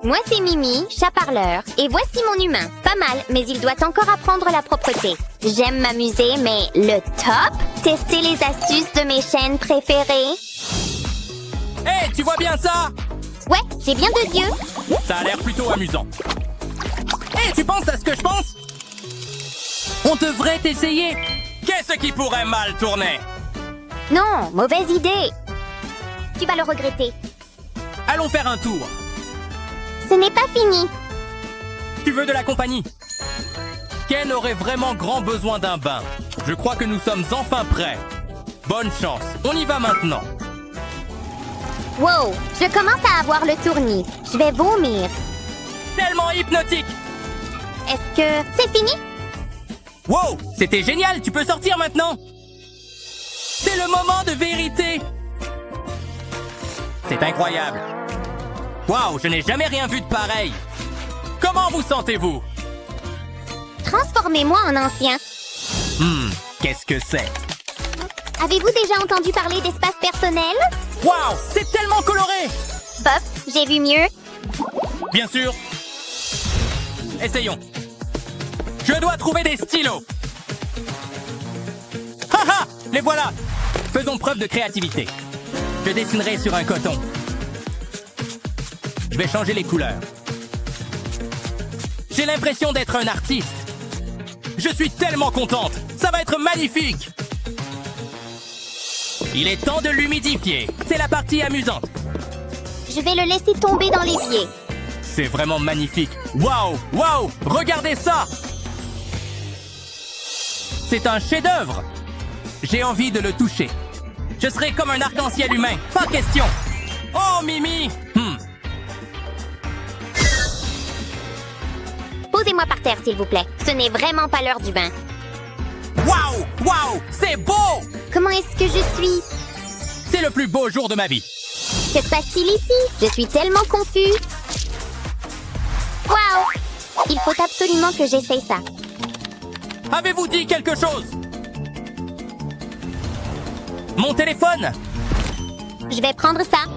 Moi, c'est Mimi, chat parleur, et voici mon humain. Pas mal, mais il doit encore apprendre la propreté. J'aime m'amuser, mais le top? Tester les astuces de mes chaînes préférées. Hé, tu vois bien ça? Ouais, j'ai bien 2 yeux. Ça a l'air plutôt amusant. Hé, tu penses à ce que je pense? On devrait essayer. Qu'est-ce qui pourrait mal tourner? Non, mauvaise idée. Tu vas le regretter. Allons faire un tour. Ce n'est pas fini. Tu veux de la compagnie? Ken aurait vraiment grand besoin d'un bain. Je crois que nous sommes enfin prêts. Bonne chance, on y va maintenant. Wow, je commence à avoir le tournis. Je vais vomir. Tellement hypnotique. Est-ce que c'est fini? Wow, c'était génial, tu peux sortir maintenant. C'est le moment de vérité. C'est incroyable. Wow, je n'ai jamais rien vu de pareil. Comment vous sentez-vous? Transformez-moi en ancien. Qu'est-ce que c'est? Avez-vous déjà entendu parler d'espace personnel? Wow, c'est tellement coloré. Bof, j'ai vu mieux. Bien sûr. Essayons. Je dois trouver des stylos. Haha, les voilà. Faisons preuve de créativité. Je dessinerai sur un coton. Je vais changer les couleurs. J'ai l'impression d'être un artiste. Je suis tellement contente. Ça va être magnifique. Il est temps de l'humidifier. C'est la partie amusante. Je vais le laisser tomber dans l'évier. C'est vraiment magnifique. Waouh, waouh, regardez ça. C'est un chef-d'œuvre. J'ai envie de le toucher. Je serai comme un arc-en-ciel humain. Pas question. Oh, Mimi. Posez-moi par terre, s'il vous plaît. Ce n'est vraiment pas l'heure du bain. Waouh, waouh, c'est beau. Comment est-ce que je suis? C'est le plus beau jour de ma vie. Que se passe-t-il ici? Je suis tellement confuse. Waouh! Il faut absolument que j'essaye ça. Avez-vous dit quelque chose? Mon téléphone? Je vais prendre ça.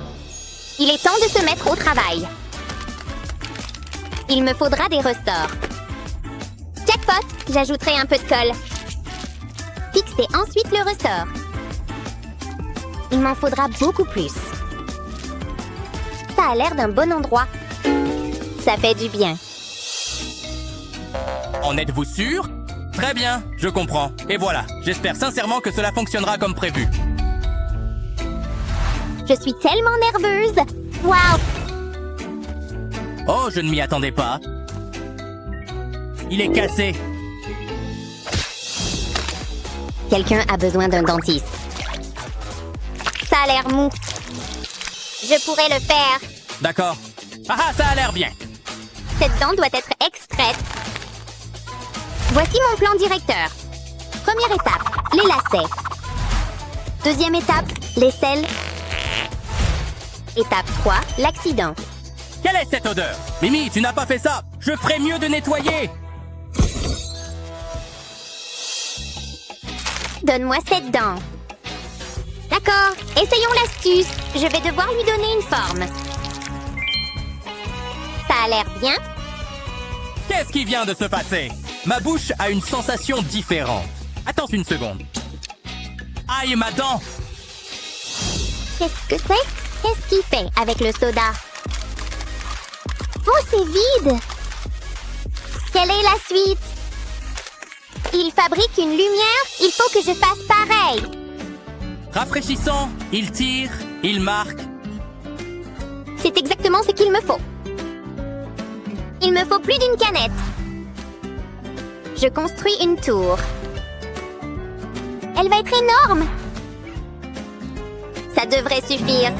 Il est temps de se mettre au travail. Il me faudra des ressorts. Jackpot! J'ajouterai un peu de colle. Fixez ensuite le ressort. Il m'en faudra beaucoup plus. Ça a l'air d'un bon endroit. Ça fait du bien. En êtes-vous sûr? Très bien, je comprends. Et voilà, j'espère sincèrement que cela fonctionnera comme prévu. Je suis tellement nerveuse. Waouh! Oh, je ne m'y attendais pas. Il est cassé. Quelqu'un a besoin d'un dentiste. Ça a l'air mou. Je pourrais le faire. D'accord. Ah, ça a l'air bien. Cette dent doit être extraite. Voici mon plan directeur. Première étape, les lacets. Deuxième étape, l'aisselle. Étape 3, l'accident. Quelle est cette odeur? Mimi, tu n'as pas fait ça. Je ferais mieux de nettoyer. Donne-moi cette dent. D'accord, essayons l'astuce. Je vais devoir lui donner une forme. Ça a l'air bien. Qu'est-ce qui vient de se passer? Ma bouche a une sensation différente. Attends une seconde. Aïe, ma dent! Qu'est-ce que c'est? Qu'est-ce qu'il fait avec le soda? Oh, c'est vide! Quelle est la suite? Il fabrique une lumière? Il faut que je fasse pareil! Rafraîchissant, il tire, il marque. C'est exactement ce qu'il me faut. Il me faut plus d'une canette. Je construis une tour. Elle va être énorme! Ça devrait suffire.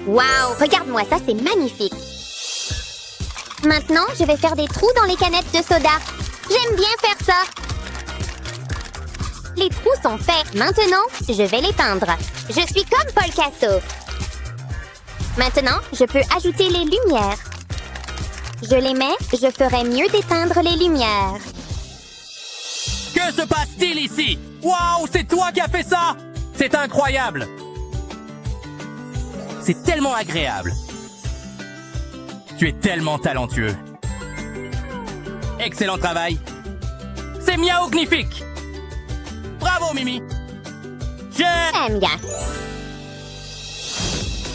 Waouh, regarde-moi ça, c'est magnifique. Maintenant, je vais faire des trous dans les canettes de soda. J'aime bien faire ça. Les trous sont faits. Maintenant, je vais les peindre. Je suis comme Paul Casso. Maintenant, je peux ajouter les lumières. Je les mets, je ferai mieux d'éteindre les lumières. Que se passe-t-il ici? Waouh, c'est toi qui as fait ça? C'est incroyable. C'est tellement agréable. Tu es tellement talentueux. Excellent travail. C'est miaognifique. Bravo, Mimi. J'aime bien.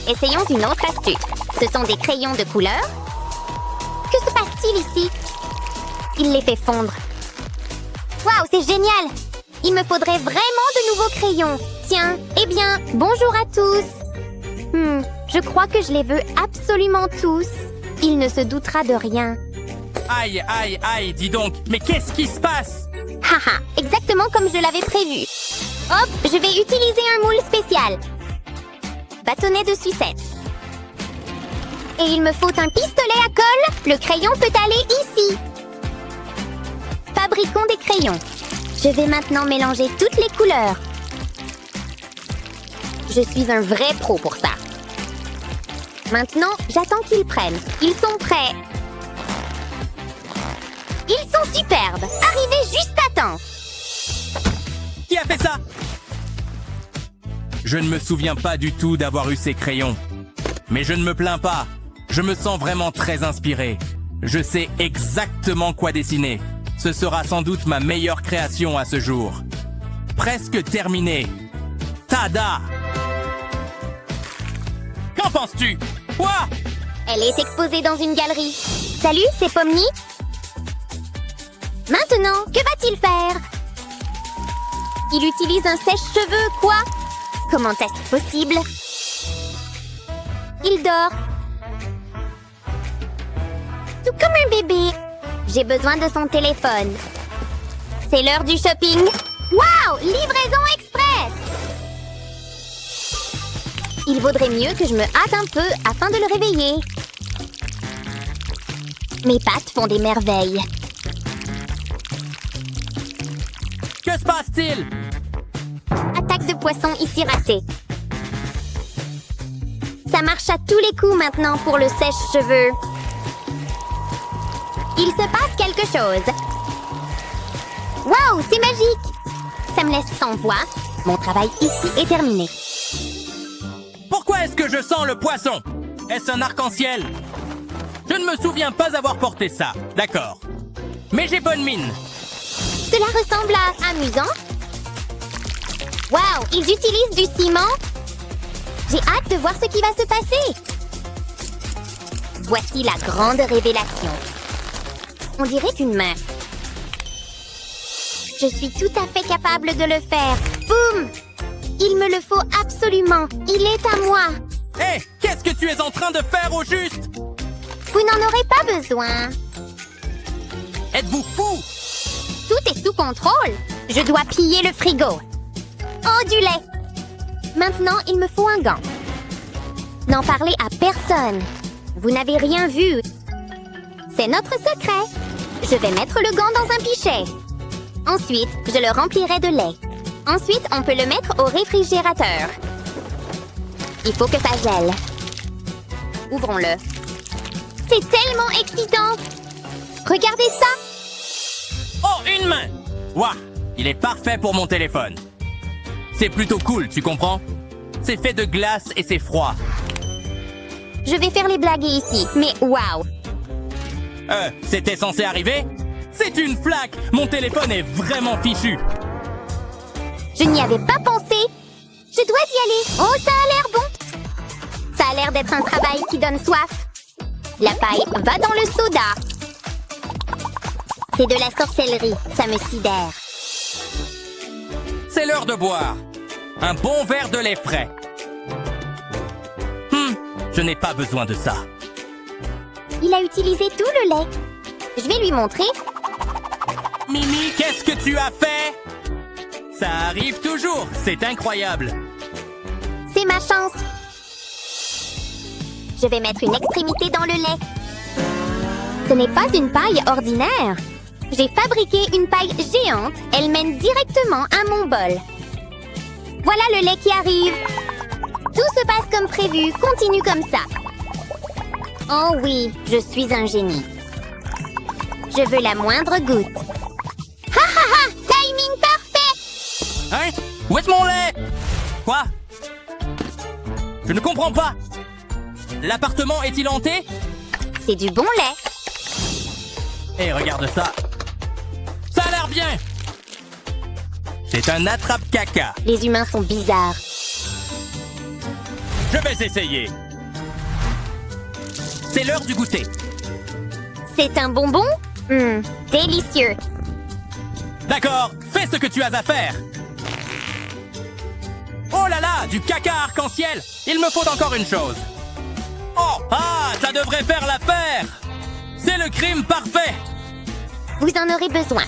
Essayons une autre astuce. Ce sont des crayons de couleur. Que se passe-t-il ici? Il les fait fondre. Waouh, c'est génial! Il me faudrait vraiment de nouveaux crayons. Tiens, eh bien, bonjour à tous. Je crois que je les veux absolument tous. Il ne se doutera de rien. Aïe, aïe, aïe, dis donc. Mais qu'est-ce qui se passe? Haha, exactement comme je l'avais prévu. Hop, je vais utiliser un moule spécial. Bâtonnet de sucette. Et il me faut un pistolet à colle. Le crayon peut aller ici. Fabriquons des crayons. Je vais maintenant mélanger toutes les couleurs. Je suis un vrai pro pour ça. Maintenant, j'attends qu'ils prennent. Ils sont prêts. Ils sont superbes. Arrivez juste à temps. Qui a fait ça? Je ne me souviens pas du tout d'avoir eu ces crayons. Mais je ne me plains pas. Je me sens vraiment très inspiré. Je sais exactement quoi dessiner. Ce sera sans doute ma meilleure création à ce jour. Presque terminé. Tada! Qu'en penses-tu? Quoi? Elle est exposée dans une galerie. Salut, c'est Pomni. Maintenant, que va-t-il faire? Il utilise un sèche-cheveux, quoi? Comment est-ce possible? Il dort. Tout comme un bébé. J'ai besoin de son téléphone. C'est l'heure du shopping. Waouh! Livraison express! Il vaudrait mieux que je me hâte un peu afin de le réveiller. Mes pattes font des merveilles. Que se passe-t-il? Attaque de poisson ici ratée. Ça marche à tous les coups maintenant pour le sèche-cheveux. Il se passe quelque chose. Waouh, c'est magique! Ça me laisse sans voix. Mon travail ici est terminé. Pourquoi est-ce que je sens le poisson? Est-ce un arc-en-ciel? Je ne me souviens pas avoir porté ça. D'accord. Mais j'ai bonne mine. Cela ressemble à amusant. Waouh, ils utilisent du ciment. J'ai hâte de voir ce qui va se passer. Voici la grande révélation. On dirait une main. Je suis tout à fait capable de le faire. Boum! Il me le faut absolument. Il est à moi. Hé, qu'est-ce que tu es en train de faire au juste? Vous n'en aurez pas besoin. Êtes-vous fou? Tout est sous contrôle. Je dois piller le frigo. Oh, du lait. Maintenant, il me faut un gant. N'en parlez à personne. Vous n'avez rien vu. C'est notre secret. Je vais mettre le gant dans un pichet. Ensuite, je le remplirai de lait. Ensuite, on peut le mettre au réfrigérateur. Il faut que ça gèle. Ouvrons-le. C'est tellement excitant! Regardez ça! Oh, une main! Ouah, il est parfait pour mon téléphone. C'est plutôt cool, tu comprends? C'est fait de glace et c'est froid. Je vais faire les blagues ici, mais waouh! C'était censé arriver? C'est une flaque! Mon téléphone est vraiment fichu! Je n'y avais pas pensé! Je dois y aller! Oh, ça a l'air bon! Ça a l'air d'être un travail qui donne soif. La paille va dans le soda. C'est de la sorcellerie, ça me sidère. C'est l'heure de boire. Un bon verre de lait frais. Je n'ai pas besoin de ça. Il a utilisé tout le lait. Je vais lui montrer. Mimi, qu'est-ce que tu as fait? Ça arrive toujours, c'est incroyable. C'est ma chance. Je vais mettre une extrémité dans le lait. Ce n'est pas une paille ordinaire. J'ai fabriqué une paille géante. Elle mène directement à mon bol. Voilà le lait qui arrive. Tout se passe comme prévu. Continue comme ça. Oh oui, je suis un génie. Je veux la moindre goutte. Ha ha ha! Timing parfait! Hein? Où est mon lait? Quoi? Je ne comprends pas. L'appartement est-il hanté? C'est du bon lait. Et regarde ça. Ça a l'air bien. C'est un attrape-caca. Les humains sont bizarres. Je vais essayer. C'est l'heure du goûter. C'est un bonbon? Délicieux. D'accord, fais ce que tu as à faire. Oh là là, du caca arc-en-ciel. Il me faut encore une chose. Oh, ça devrait faire l'affaire. C'est le crime parfait. Vous en aurez besoin.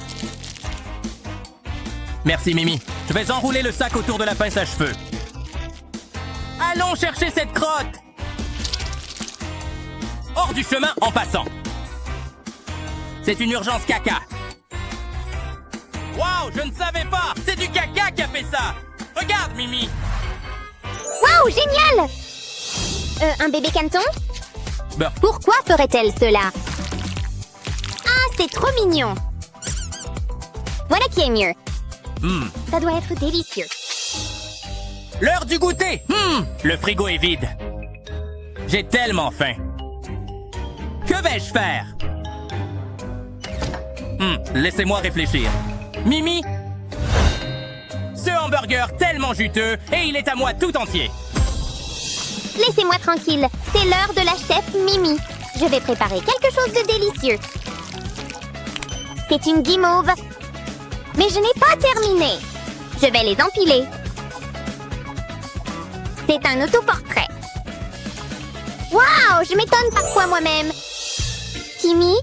Merci, Mimi. Je vais enrouler le sac autour de la pince à cheveux. Allons chercher cette crotte. Hors du chemin en passant. C'est une urgence caca. Waouh, je ne savais pas. C'est du caca qui a fait ça. Regarde, Mimi. Waouh, génial! Un bébé caneton? Ben, Pourquoi ferait-elle cela? Ah, c'est trop mignon. Voilà qui est mieux. Ça doit être délicieux. l'heure du goûter. Le frigo est vide. J'ai tellement faim. Que vais-je faire? Laissez-moi réfléchir. Mimi? Ce hamburger tellement juteux et il est à moi tout entier. Laissez-moi tranquille. C'est l'heure de la chef Mimi. Je vais préparer quelque chose de délicieux. C'est une guimauve. Mais je n'ai pas terminé. Je vais les empiler. C'est un autoportrait. Waouh, je m'étonne parfois moi-même. Kimi?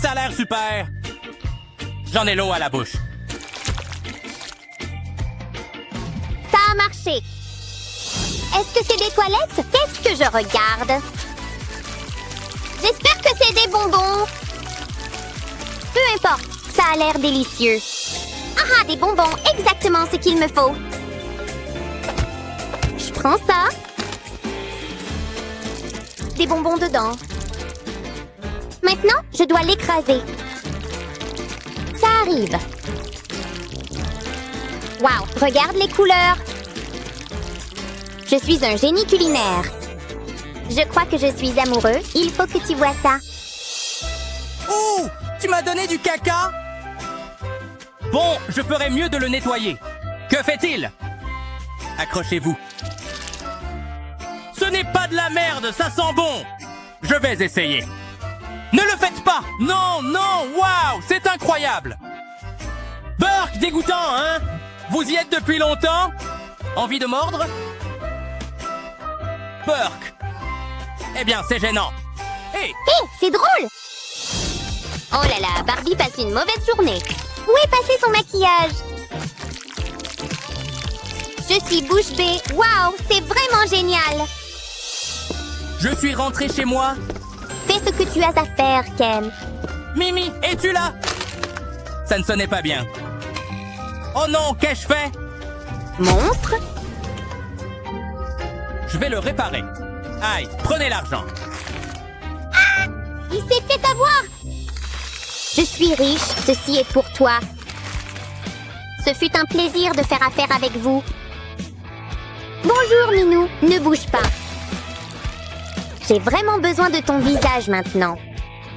Ça a l'air super. J'en ai l'eau à la bouche. Ça a marché. Est-ce que c'est des toilettes? Qu'est-ce que je regarde? J'espère que c'est des bonbons. Peu importe, ça a l'air délicieux. Ah, des bonbons, exactement ce qu'il me faut. Je prends ça. Des bonbons dedans. Maintenant, je dois l'écraser. Ça arrive. Wow, regarde les couleurs. Je suis un génie culinaire. Je crois que je suis amoureux. Il faut que tu vois ça. Ouh! Tu m'as donné du caca? Bon, je ferais mieux de le nettoyer. Que fait-il? Accrochez-vous. Ce n'est pas de la merde, ça sent bon. Je vais essayer. Ne le faites pas! Non, non, waouh, c'est incroyable! Burk, dégoûtant, hein? Vous y êtes depuis longtemps? Envie de mordre? Burk! Eh bien, c'est gênant. Hé! Hé, c'est drôle! Oh là là, Barbie passe une mauvaise journée. Où est passé son maquillage? Je suis bouche bée. Waouh, c'est vraiment génial! Je suis rentré chez moi. Fais ce que tu as à faire, Ken. Mimi, es-tu là? Ça ne sonnait pas bien. Oh non, qu'ai-je fait? Monstre? Je vais le réparer. Aïe, prenez l'argent. Il s'est fait avoir! Je suis riche, ceci est pour toi. Ce fut un plaisir de faire affaire avec vous. Bonjour, Minou, ne bouge pas. J'ai vraiment besoin de ton visage maintenant.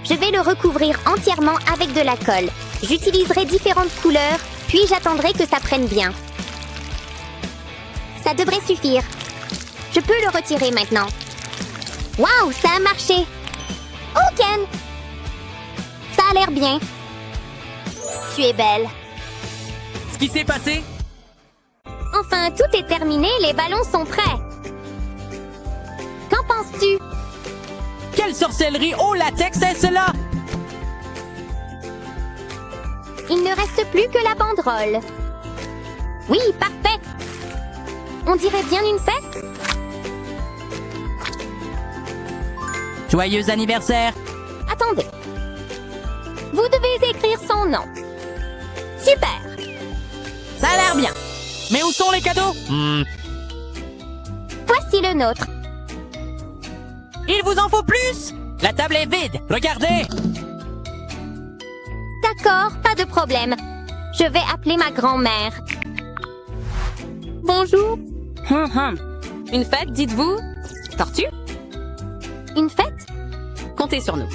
Je vais le recouvrir entièrement avec de la colle. J'utiliserai différentes couleurs, puis j'attendrai que ça prenne bien. Ça devrait suffire. Je peux le retirer maintenant. Waouh, ça a marché! Oh, Ken! Ça a l'air bien. Tu es belle. Ce qui s'est passé? Enfin, tout est terminé, les ballons sont prêts. Qu'en penses-tu? Quelle sorcellerie au latex est cela? Il ne reste plus que la banderole. Oui, parfait. On dirait bien une fête. Joyeux anniversaire! Attendez. Vous devez écrire son nom. Super. Ça a l'air bien. Mais où sont les cadeaux? Voici le nôtre. Il vous en faut plus? La table est vide. Regardez! D'accord, pas de problème. Je vais appeler ma grand-mère. Bonjour. Une fête, dites-vous? Tortue? Une fête? Comptez sur nous.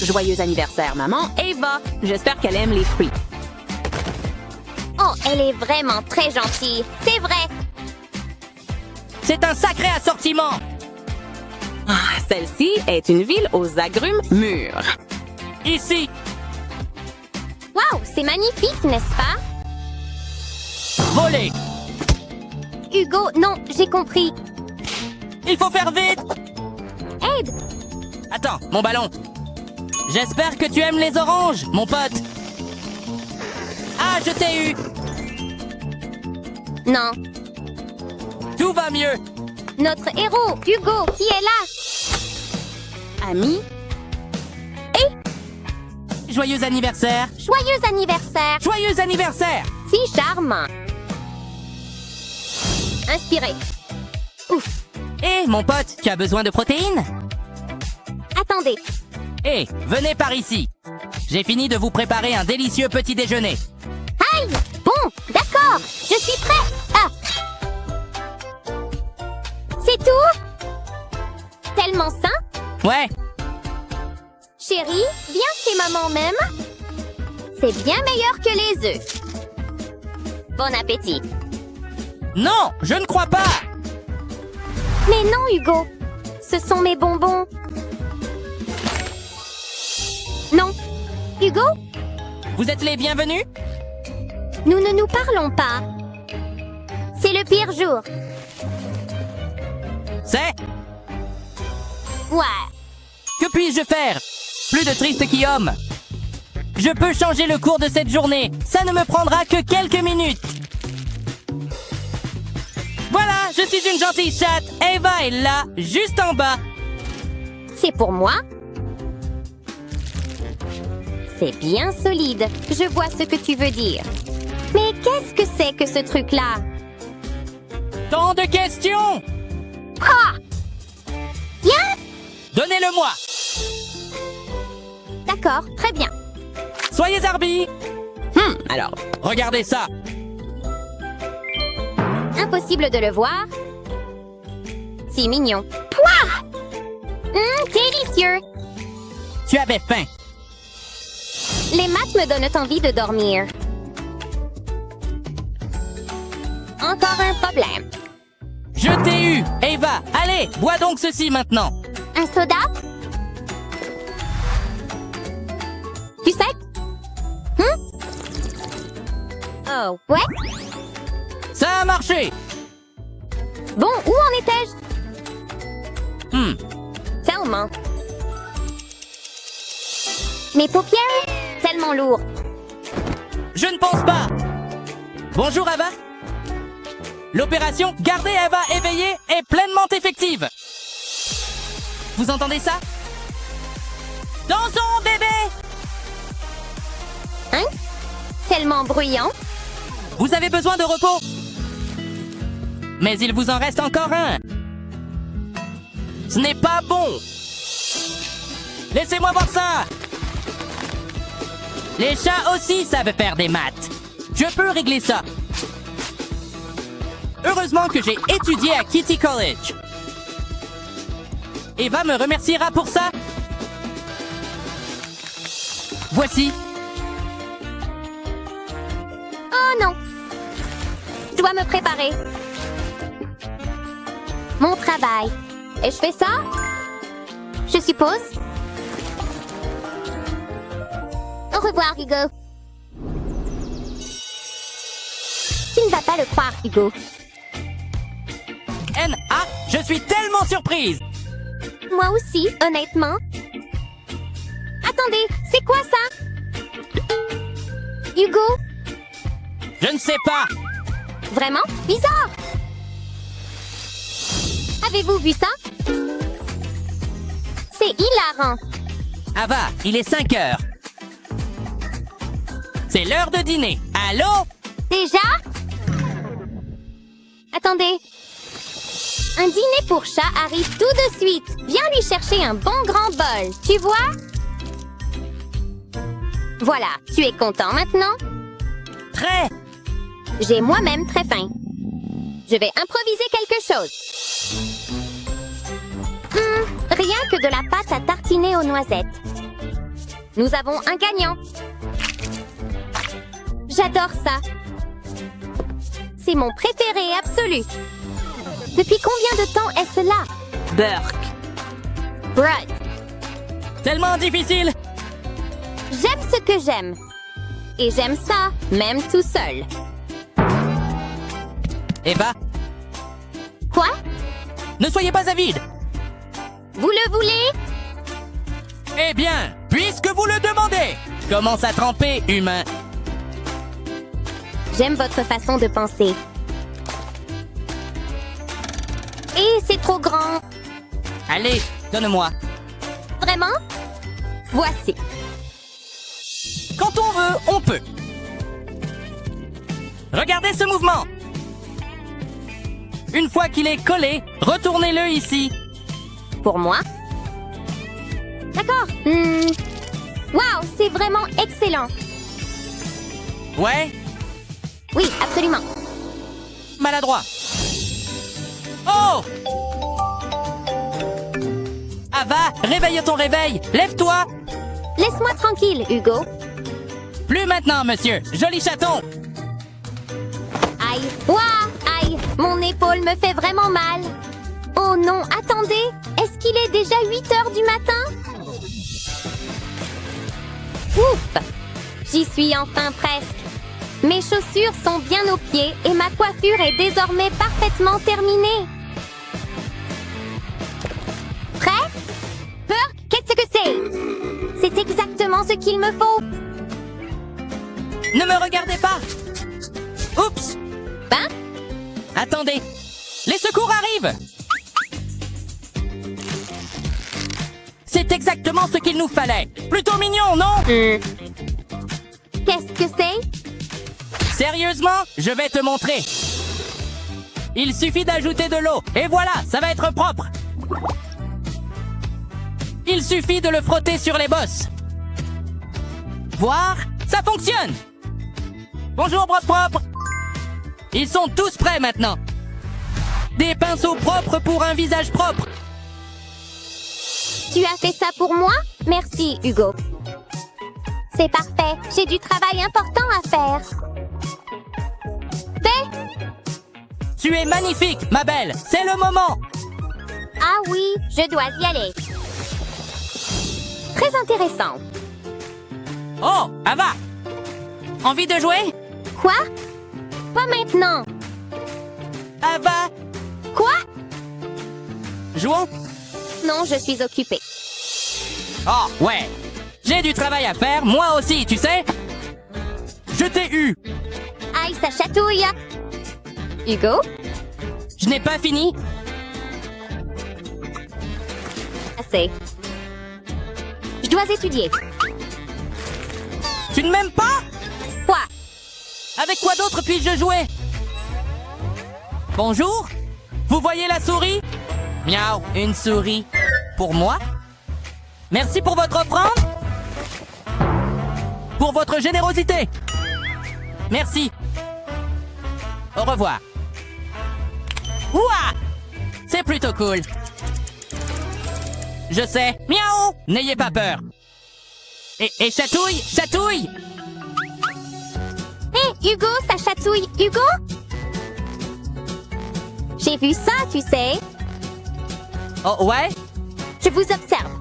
Joyeux anniversaire, maman Eva. J'espère qu'elle aime les fruits. Oh, elle est vraiment très gentille. C'est vrai. C'est un sacré assortiment. Celle-ci est une ville aux agrumes mûrs. Ici. Wow, c'est magnifique, n'est-ce pas? Voler. Hugo, non, j'ai compris. Il faut faire vite. Aide! Attends, mon ballon. J'espère que tu aimes les oranges, mon pote. Ah, je t'ai eu. Non. Tout va mieux. Notre héros, Hugo, qui est là. Ami, Joyeux anniversaire. Joyeux anniversaire. Joyeux anniversaire. Si charmant. Inspiré. Ouf. Hé, mon pote, tu as besoin de protéines? Attendez. Hé, venez par ici. J'ai fini de vous préparer un délicieux petit déjeuner. Aïe! Bon, d'accord. Je suis prêt. Ah. C'est tout? Tellement sain? Ouais, Chérie, viens chez maman même. C'est bien meilleur que les œufs. Bon appétit. non, je ne crois pas. Mais non, Hugo. Ce sont mes bonbons. Non. Hugo, Vous êtes les bienvenus? nous ne nous parlons pas. C'est le pire jour. C'est... Ouais. Que puis-je faire? Plus de triste qu'homme. Je peux changer le cours de cette journée. Ça ne me prendra que quelques minutes. Voilà, je suis une gentille chatte. Eva est là, juste en bas. C'est pour moi? C'est bien solide. Je vois ce que tu veux dire. Mais qu'est-ce que c'est que ce truc-là? Tant de questions. Ah! Viens! Donnez-le-moi. D'accord, très bien. Soyez arbi. alors, Regardez ça. Impossible de le voir. C'est mignon. Pouah! Délicieux! Tu avais faim. Les maths me donnent envie de dormir. Encore un problème. Je t'ai eu. Eva, allez, bois donc ceci maintenant. Un soda? Tu sais? Oh, ouais? Ça a marché. Bon, où en étais-je? Tellement. Mes paupières? Tellement lourd. Je ne pense pas. Bonjour, Eva. L'opération Garder Eva éveillée est pleinement effective. Vous entendez ça? Dansons, bébé! Hein? Tellement bruyant. Vous avez besoin de repos. Mais il vous en reste encore un. Ce n'est pas bon. Laissez-moi voir ça. Les chats aussi savent faire des maths. Je peux régler ça. Heureusement que j'ai étudié à Kitty College. Eva me remerciera pour ça. Voici. Oh non! Je dois me préparer. Mon travail. Et je fais ça? Je suppose. Au revoir, Hugo. Tu ne vas pas le croire, Hugo. N.A. Je suis tellement surprise. Moi aussi, honnêtement. Attendez, c'est quoi ça? Hugo? Je ne sais pas. Vraiment? Bizarre! Avez-vous vu ça? C'est hilarant. Ava, il est 5 heures. C'est l'heure de dîner. Allô? Déjà? Attendez. Un dîner pour chat arrive tout de suite. Viens lui chercher un bon grand bol, tu vois? Voilà, tu es content maintenant? Très. J'ai moi-même très faim. Je vais improviser quelque chose. Rien que de la pâte à tartiner aux noisettes. Nous avons un gagnant. J'adore ça. C'est mon préféré absolu. Depuis combien de temps est-ce là? Burke. Brad, Tellement difficile. j'aime ce que j'aime. Et j'aime ça, même tout seul. Eva, Quoi? ne soyez pas avide. Vous le voulez? Eh bien, puisque vous le demandez, commence à tremper, humain. J'aime votre façon de penser. Et c'est trop grand. Allez, donne-moi. Vraiment? Voici. Quand on veut, on peut. Regardez ce mouvement. Une fois qu'il est collé, retournez-le ici. Pour moi? D'accord. Wow, c'est vraiment excellent. Ouais, Oui, absolument. maladroit. Oh! Ava, réveille ton réveil. Lève-toi. Laisse-moi tranquille, Hugo. Plus maintenant, monsieur. Joli chaton. Aïe. Ouah, aïe. Mon épaule me fait vraiment mal. Oh non, attendez. Est-ce qu'il est déjà 8 heures du matin? Ouf! J'y suis enfin presque. Mes chaussures sont bien aux pieds et ma coiffure est désormais parfaitement terminée. Prêt? Burke, qu'est-ce que c'est? C'est exactement ce qu'il me faut. Ne me regardez pas. Oups. Ben? Attendez. Les secours arrivent. C'est exactement ce qu'il nous fallait. Plutôt mignon, non? Qu'est-ce que c'est? Sérieusement, je vais te montrer. Il suffit d'ajouter de l'eau. Et voilà, ça va être propre. Il suffit de le frotter sur les bosses. Voir, ça fonctionne. Bonjour, brosse propre. Ils sont tous prêts maintenant. Des pinceaux propres pour un visage propre. Tu as fait ça pour moi? Merci, Hugo. C'est parfait. J'ai du travail important à faire. Fais! Tu es magnifique, ma belle. C'est le moment. Ah oui, je dois y aller. Très intéressant. Oh, Ava. Envie de jouer? Quoi? Pas maintenant. Ava, Quoi? jouons? Non, je suis occupée. Oh, ouais. J'ai du travail à faire, moi aussi, tu sais. Je t'ai eu. Aïe, ça chatouille. Hugo? Je n'ai pas fini. Assez. Je dois étudier. Tu ne m'aimes pas? Quoi? Avec quoi d'autre puis-je jouer? Bonjour? Vous voyez la souris? Miaou, une souris. Pour moi? Merci pour votre offrande. Pour votre générosité. Merci. Au revoir. Ouah! C'est plutôt cool. Je sais. Miaou! N'ayez pas peur. Et chatouille, chatouille! Hé, Hugo, ça chatouille. Hugo? J'ai vu ça, tu sais. Oh, ouais? Je vous observe.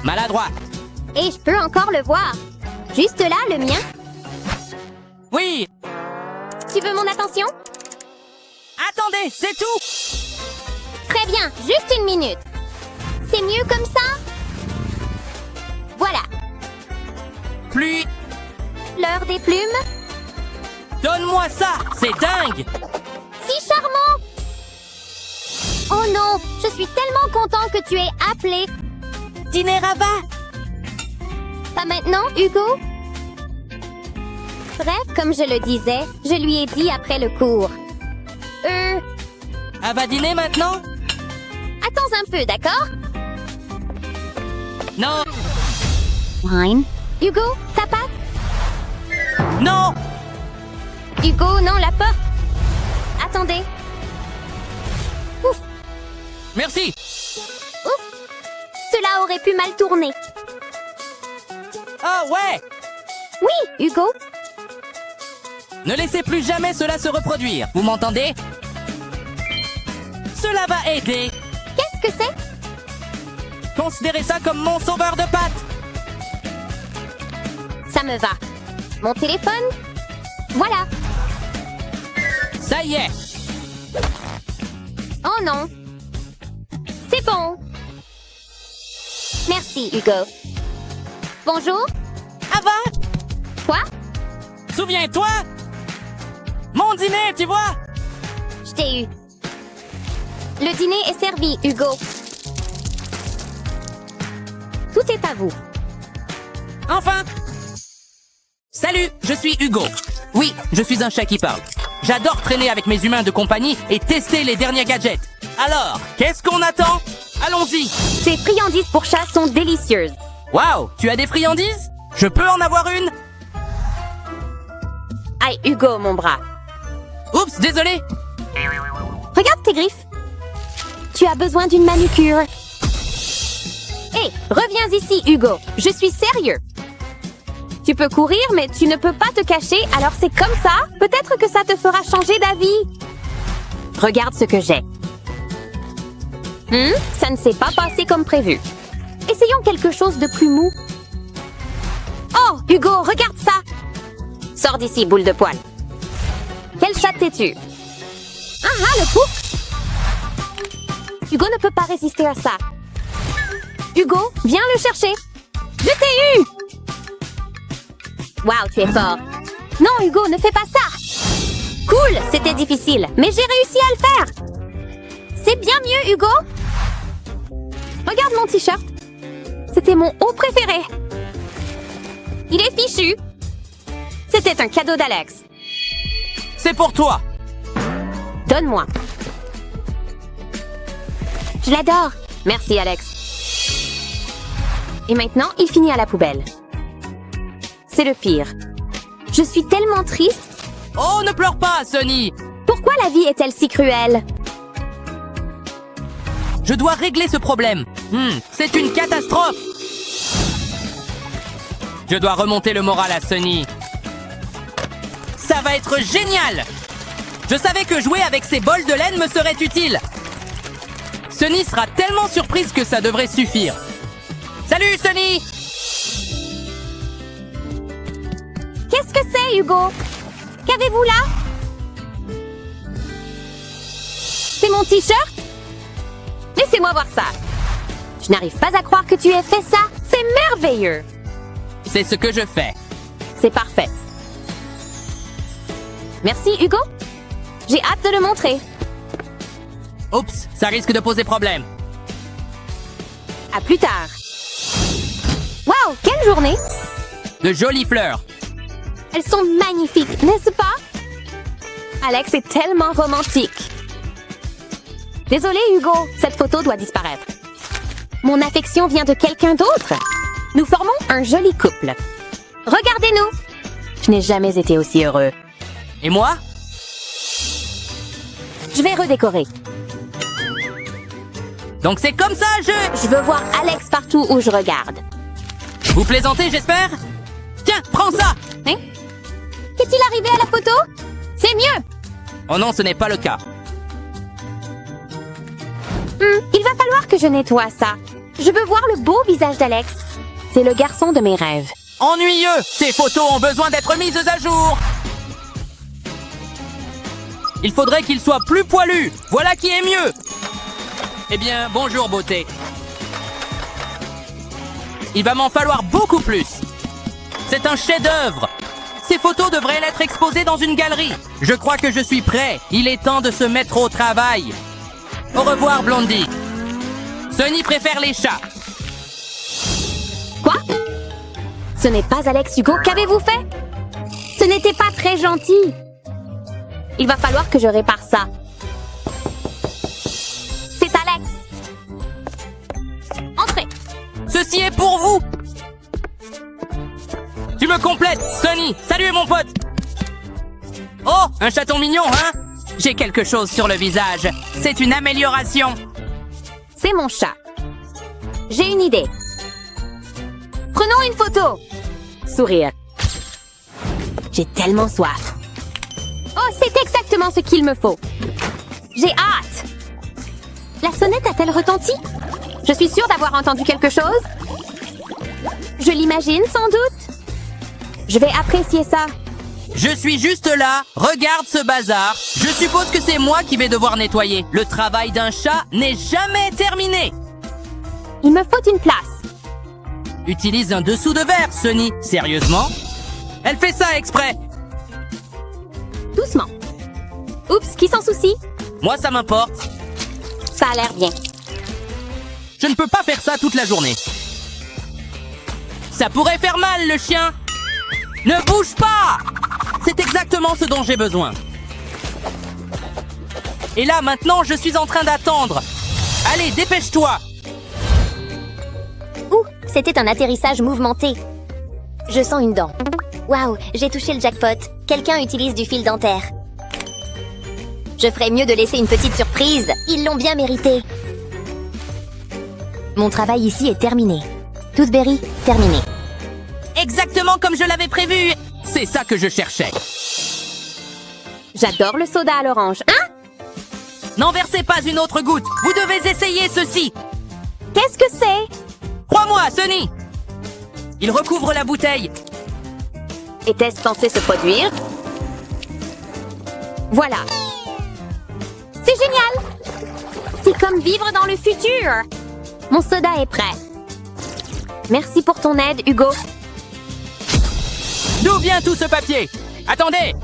Maladroit. Et je peux encore le voir. Juste là, le mien. Oui! Tu veux mon attention? Attendez, c'est tout! Très bien, juste une minute. C'est mieux comme ça? Voilà, Plus... l'heure des plumes. Donne-moi ça! C'est dingue! Si charmant! Oh non, je suis tellement content que tu aies appelé. Dîner Ava! Pas maintenant, Hugo? Bref, comme je le disais, je lui ai dit après le cours. Ava dîner maintenant? Attends un peu, d'accord? Non! Wine. Hugo, ta patte? Non! Hugo, non, la porte. Attendez. Ouf. Merci. Ouf! Cela aurait pu mal tourner. Oh ouais! Oui, Hugo. Ne laissez plus jamais cela se reproduire. Vous m'entendez? Cela va aider. Qu'est-ce que c'est? Considérez ça comme mon sauveur de pâtes. Ça me va. Mon téléphone? Voilà. Ça y est. Oh non. C'est bon. Merci, Hugo. Bonjour. Ava, Quoi? souviens-toi? Mon dîner, tu vois? Je t'ai eu. Le dîner est servi, Hugo. Tout est à vous. Enfin! Salut, je suis Hugo. Oui, je suis un chat qui parle. J'adore traîner avec mes humains de compagnie et tester les derniers gadgets. Alors, qu'est-ce qu'on attend? Allons-y! Ces friandises pour chat sont délicieuses. Waouh, tu as des friandises? Je peux en avoir une? Aïe, Hugo, mon bras. Oups, désolé! Regarde tes griffes. Tu as besoin d'une manucure. Hé, reviens ici, Hugo. Je suis sérieux. Tu peux courir, mais tu ne peux pas te cacher, alors c'est comme ça. Peut-être que ça te fera changer d'avis. Regarde ce que j'ai. Ça ne s'est pas passé comme prévu. Essayons quelque chose de plus mou. Oh, Hugo, regarde ça. Sors d'ici, boule de poil. Quel chat t'es-tu? Ah, le pouf! Hugo ne peut pas résister à ça. Hugo, viens le chercher. Je t'ai eu! Waouh, tu es fort. Non, Hugo, ne fais pas ça. Cool, c'était difficile, mais j'ai réussi à le faire. C'est bien mieux, Hugo. Regarde mon t-shirt. C'était mon haut préféré. Il est fichu. C'était un cadeau d'Alex. C'est pour toi! Donne-moi. Je l'adore. Merci, Alex. Et maintenant, il finit à la poubelle. C'est le pire. Je suis tellement triste. Oh, ne pleure pas, Sonny! Pourquoi la vie est-elle si cruelle? Je dois régler ce problème. C'est une catastrophe! Je dois remonter le moral à Sonny. Ça va être génial! Je savais que jouer avec ces bols de laine me serait utile. Sonny sera tellement surprise que ça devrait suffire. Salut, Sonny! Qu'est-ce que c'est, Hugo? Qu'avez-vous là? C'est mon t-shirt? Laissez-moi voir ça. Je n'arrive pas à croire que tu aies fait ça. C'est merveilleux. C'est ce que je fais. C'est parfait. Merci, Hugo. J'ai hâte de le montrer. Oups, ça risque de poser problème. À plus tard. Waouh, quelle journée! De jolies fleurs. Elles sont magnifiques, n'est-ce pas? Alex est tellement romantique. Désolé, Hugo, cette photo doit disparaître. Mon affection vient de quelqu'un d'autre. Nous formons un joli couple. Regardez-nous. Je n'ai jamais été aussi heureux. Et moi? Je vais redécorer. Donc c'est comme ça, Je veux voir Alex partout où je regarde. Vous plaisantez, j'espère? Tiens, prends ça! Hein? Qu'est-il arrivé à la photo? C'est mieux. Oh non, ce n'est pas le cas. Il va falloir que je nettoie ça. Je veux voir le beau visage d'Alex. C'est le garçon de mes rêves. Ennuyeux! Ces photos ont besoin d'être mises à jour! Il faudrait qu'il soit plus poilu! Voilà qui est mieux! Eh bien, bonjour, beauté. Il va m'en falloir beaucoup plus. C'est un chef-d'œuvre. Ces photos devraient être exposées dans une galerie. Je crois que je suis prêt. Il est temps de se mettre au travail. Au revoir, Blondie. Sonny préfère les chats. Quoi? Ce n'est pas Alex, Hugo. Qu'avez-vous fait? Ce n'était pas très gentil. Il va falloir que je répare ça. C'est Alex. Entrez. Ceci est pour vous. Tu me complètes, Sonny. Salut, mon pote. Oh, un chaton mignon, hein? J'ai quelque chose sur le visage. C'est une amélioration. C'est mon chat. J'ai une idée. Prenons une photo. Sourire. J'ai tellement soif. Oh, c'est exactement ce qu'il me faut. J'ai hâte. La sonnette a-t-elle retenti? Je suis sûre d'avoir entendu quelque chose. Je l'imagine, sans doute. Je vais apprécier ça. Je suis juste là, regarde ce bazar. Je suppose que c'est moi qui vais devoir nettoyer. Le travail d'un chat n'est jamais terminé. Il me faut une place. Utilise un dessous de verre, Sunny. Sérieusement? Elle fait ça exprès. Doucement. Oups, qui s'en soucie? Moi, ça m'importe. Ça a l'air bien. Je ne peux pas faire ça toute la journée. Ça pourrait faire mal, le chien. Ne bouge pas! C'est exactement ce dont j'ai besoin. Et là, maintenant, je suis en train d'attendre. Allez, dépêche-toi! Ouh, c'était un atterrissage mouvementé. Je sens une dent. Waouh, j'ai touché le jackpot. Quelqu'un utilise du fil dentaire. Je ferais mieux de laisser une petite surprise. Ils l'ont bien mérité. Mon travail ici est terminé. Toothberry, terminé. Exactement comme je l'avais prévu. C'est ça que je cherchais. J'adore le soda à l'orange. Hein? N'en versez pas une autre goutte. Vous devez essayer ceci. Qu'est-ce que c'est? Crois-moi, Sunny. Il recouvre la bouteille. Était-ce censé se produire? Voilà. C'est génial! C'est comme vivre dans le futur. Mon soda est prêt. Merci pour ton aide, Hugo. D'où vient tout ce papier? Attendez!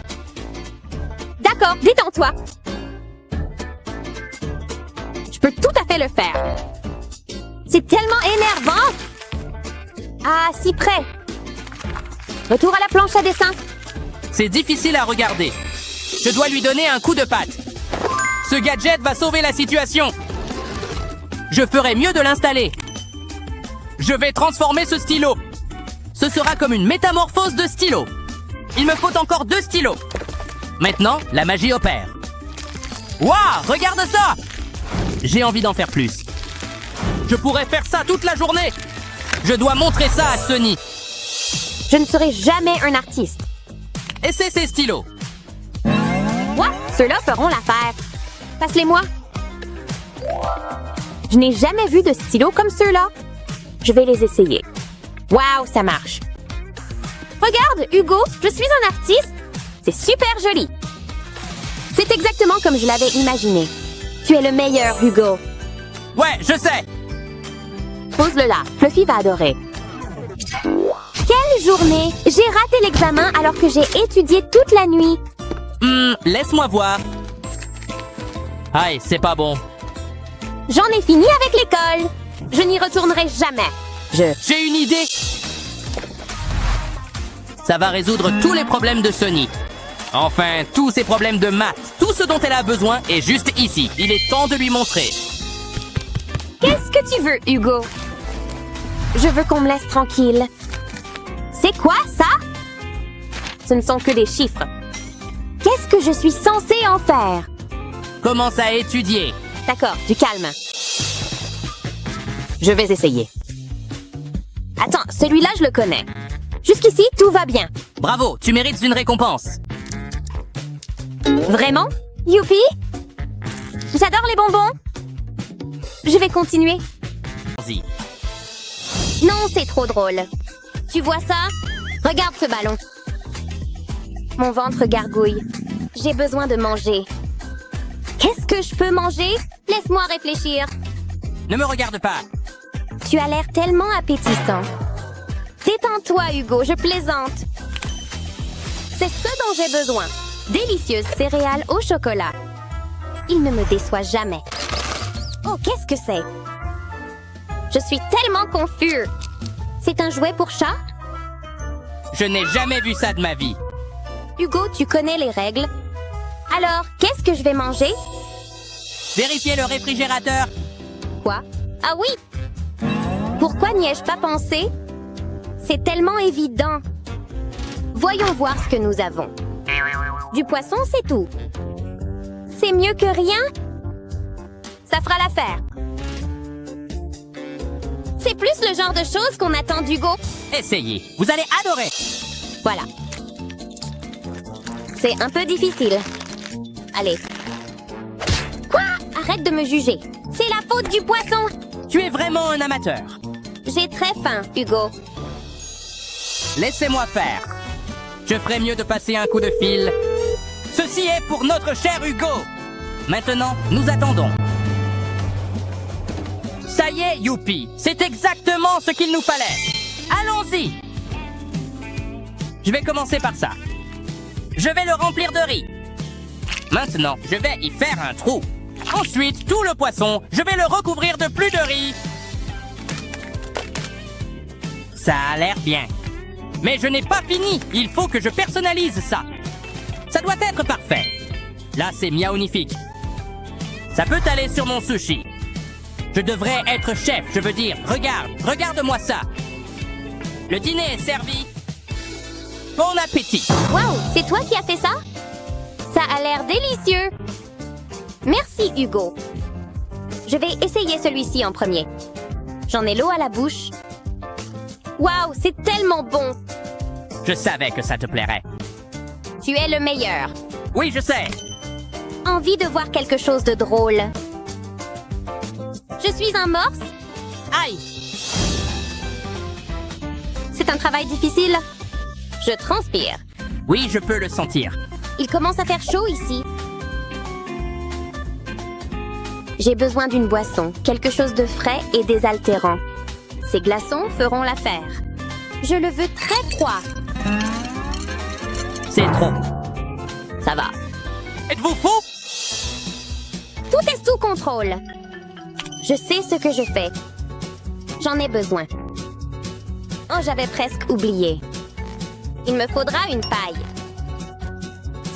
D'accord, détends-toi. Je peux tout à fait le faire. C'est tellement énervant. Ah, si près. Retour à la planche à dessin. C'est difficile à regarder. Je dois lui donner un coup de patte. Ce gadget va sauver la situation. Je ferai mieux de l'installer. Je vais transformer ce stylo. Ce sera comme une métamorphose de stylo. Il me faut encore 2 stylos. Maintenant, la magie opère. Waouh, regarde ça! J'ai envie d'en faire plus. Je pourrais faire ça toute la journée. Je dois montrer ça à Sunny. Je ne serai jamais un artiste. Et c'est ces stylos. Quoi? Ceux-là feront l'affaire. Passe-les-moi. Je n'ai jamais vu de stylos comme ceux-là. Je vais les essayer. Waouh, ça marche. Regarde, Hugo, je suis un artiste. C'est super joli. C'est exactement comme je l'avais imaginé. Tu es le meilleur, Hugo. Ouais, je sais. Pose-le là. Fluffy va adorer. Quelle journée! J'ai raté l'examen alors que j'ai étudié toute la nuit. Laisse-moi voir. Aïe, c'est pas bon. J'en ai fini avec l'école. Je n'y retournerai jamais. J'ai une idée. Ça va résoudre tous les problèmes de Sunny. Enfin, tous ses problèmes de maths. Tout ce dont elle a besoin est juste ici. Il est temps de lui montrer. Qu'est-ce que tu veux, Hugo? Je veux qu'on me laisse tranquille. C'est quoi, ça? Ce ne sont que des chiffres. Qu'est-ce que je suis censée en faire? Commence à étudier. D'accord, du calme. Je vais essayer. Attends, celui-là, je le connais. Jusqu'ici, tout va bien. Bravo, tu mérites une récompense. Vraiment? Youpi! J'adore les bonbons. Je vais continuer. Vas-y. Non, c'est trop drôle. Tu vois ça? Regarde ce ballon. Mon ventre gargouille. J'ai besoin de manger. Qu'est-ce que je peux manger? Laisse-moi réfléchir. Ne me regarde pas. Tu as l'air tellement appétissant. Détends-toi, Hugo, je plaisante. C'est ce dont j'ai besoin. Délicieuses céréales au chocolat. Il ne me déçoit jamais. Oh, qu'est-ce que c'est? Je suis tellement confus. C'est un jouet pour chat? Je n'ai jamais vu ça de ma vie. Hugo, tu connais les règles. Alors, qu'est-ce que je vais manger? Vérifiez le réfrigérateur. Quoi? Ah oui! Pourquoi n'y ai-je pas pensé? C'est tellement évident. Voyons voir ce que nous avons. Du poisson, c'est tout. C'est mieux que rien? Ça fera l'affaire. C'est plus le genre de choses qu'on attend d'Hugo. Essayez, vous allez adorer. Voilà. C'est un peu difficile. Allez. Quoi? Arrête de me juger. C'est la faute du poisson. Tu es vraiment un amateur. J'ai très faim, Hugo. Laissez-moi faire. Je ferais mieux de passer un coup de fil. Ceci est pour notre cher Hugo. Maintenant, nous attendons. Ça y est, youpi. C'est exactement ce qu'il nous fallait. Allons-y. Je vais commencer par ça. Je vais le remplir de riz. Maintenant, je vais y faire un trou. Ensuite, tout le poisson, je vais le recouvrir de plus de riz. Ça a l'air bien. Mais je n'ai pas fini. Il faut que je personnalise ça. Ça doit être parfait. Là, c'est miaonifique. Ça peut aller sur mon sushi. Je devrais être chef, je veux dire. Regarde-moi ça. Le dîner est servi. Bon appétit. Waouh, c'est toi qui as fait ça? Ça a l'air délicieux. Merci, Hugo. Je vais essayer celui-ci en premier. J'en ai l'eau à la bouche. Waouh, c'est tellement bon. Je savais que ça te plairait. Tu es le meilleur. Oui, je sais. Envie de voir quelque chose de drôle. Je suis un morse. Aïe. C'est un travail difficile. Je transpire. Oui, je peux le sentir. Il commence à faire chaud ici. J'ai besoin d'une boisson, quelque chose de frais et désaltérant. Ces glaçons feront l'affaire. Je le veux très froid. C'est trop. Ça va. Êtes-vous fou? Tout est sous contrôle. Je sais ce que je fais. J'en ai besoin. Oh, j'avais presque oublié. Il me faudra une paille.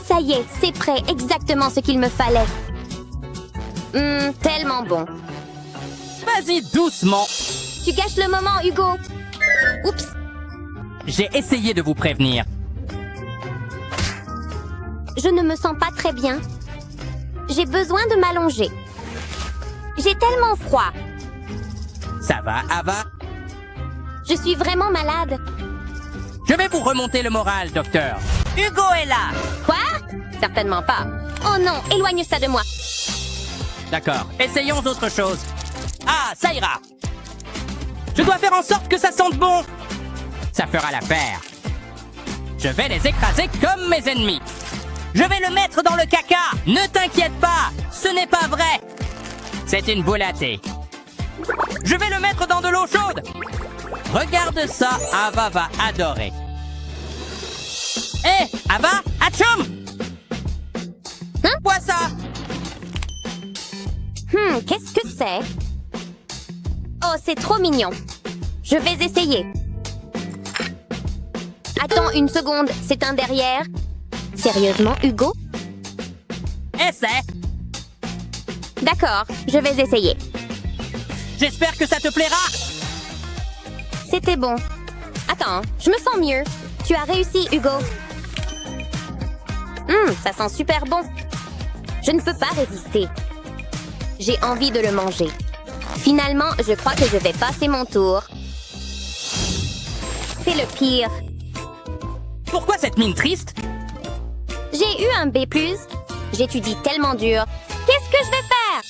Ça y est, c'est prêt, exactement ce qu'il me fallait. Tellement bon. Vas-y doucement. Tu gâches le moment, Hugo. Oups. J'ai essayé de vous prévenir. Je ne me sens pas très bien. J'ai besoin de m'allonger. J'ai tellement froid. Ça va, Ava? Je suis vraiment malade. Je vais vous remonter le moral, docteur. Hugo est là. Quoi? Certainement pas. Oh non, éloigne ça de moi. D'accord, essayons autre chose. Ah, ça ira. Je dois faire en sorte que ça sente bon. Ça fera l'affaire. Je vais les écraser comme mes ennemis. Je vais le mettre dans le caca. Ne t'inquiète pas, ce n'est pas vrai. C'est une boule à thé. Je vais le mettre dans de l'eau chaude. Regarde ça, Ava va adorer. Hé, Ava, atchoum! Bois ça! Qu'est-ce que c'est? Oh, c'est trop mignon. Je vais essayer. Attends une seconde, c'est un derrière. Sérieusement, Hugo? Essaie! D'accord, je vais essayer. J'espère que ça te plaira! C'était bon. Attends, je me sens mieux. Tu as réussi, Hugo. Ça sent super bon. Je ne peux pas résister. J'ai envie de le manger. Finalement, je crois que je vais passer mon tour. C'est le pire. Pourquoi cette mine triste? J'ai eu un B+. J'étudie tellement dur. Qu'est-ce que je vais faire?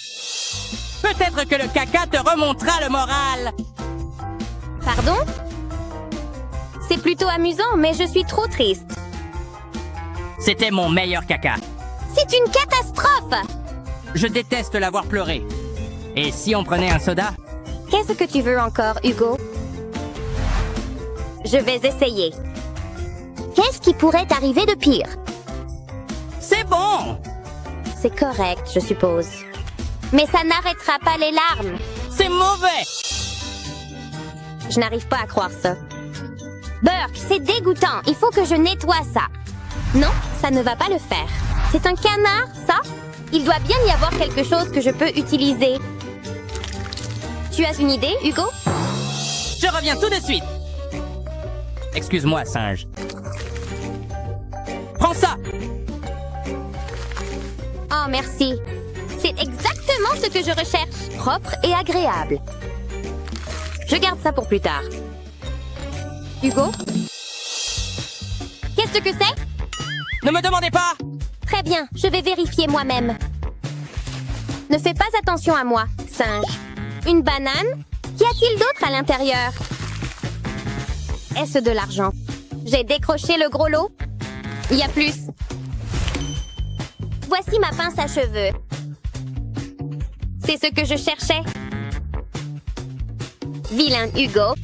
Peut-être que le caca te remontera le moral. Pardon? C'est plutôt amusant, mais je suis trop triste. C'était mon meilleur caca. C'est une catastrophe! Je déteste l'avoir pleuré. Et si on prenait un soda? Qu'est-ce que tu veux encore, Hugo? Je vais essayer. Qu'est-ce qui pourrait arriver de pire? C'est bon! C'est correct, je suppose. Mais ça n'arrêtera pas les larmes. C'est mauvais! Je n'arrive pas à croire ça. Burke, c'est dégoûtant. Il faut que je nettoie ça. Non, ça ne va pas le faire. C'est un canard, ça? Il doit bien y avoir quelque chose que je peux utiliser. Tu as une idée, Hugo? Je reviens tout de suite. Excuse-moi, singe. Prends ça! Oh, merci. C'est exactement ce que je recherche. Propre et agréable. Je garde ça pour plus tard. Hugo? Qu'est-ce que c'est? Ne me demandez pas! Très bien, je vais vérifier moi-même. Ne fais pas attention à moi, singe. Une banane? Qu'y a-t-il d'autre à l'intérieur? Est-ce de l'argent? J'ai décroché le gros lot. Il y a plus. Voici ma pince à cheveux. C'est ce que je cherchais. Vilain Hugo.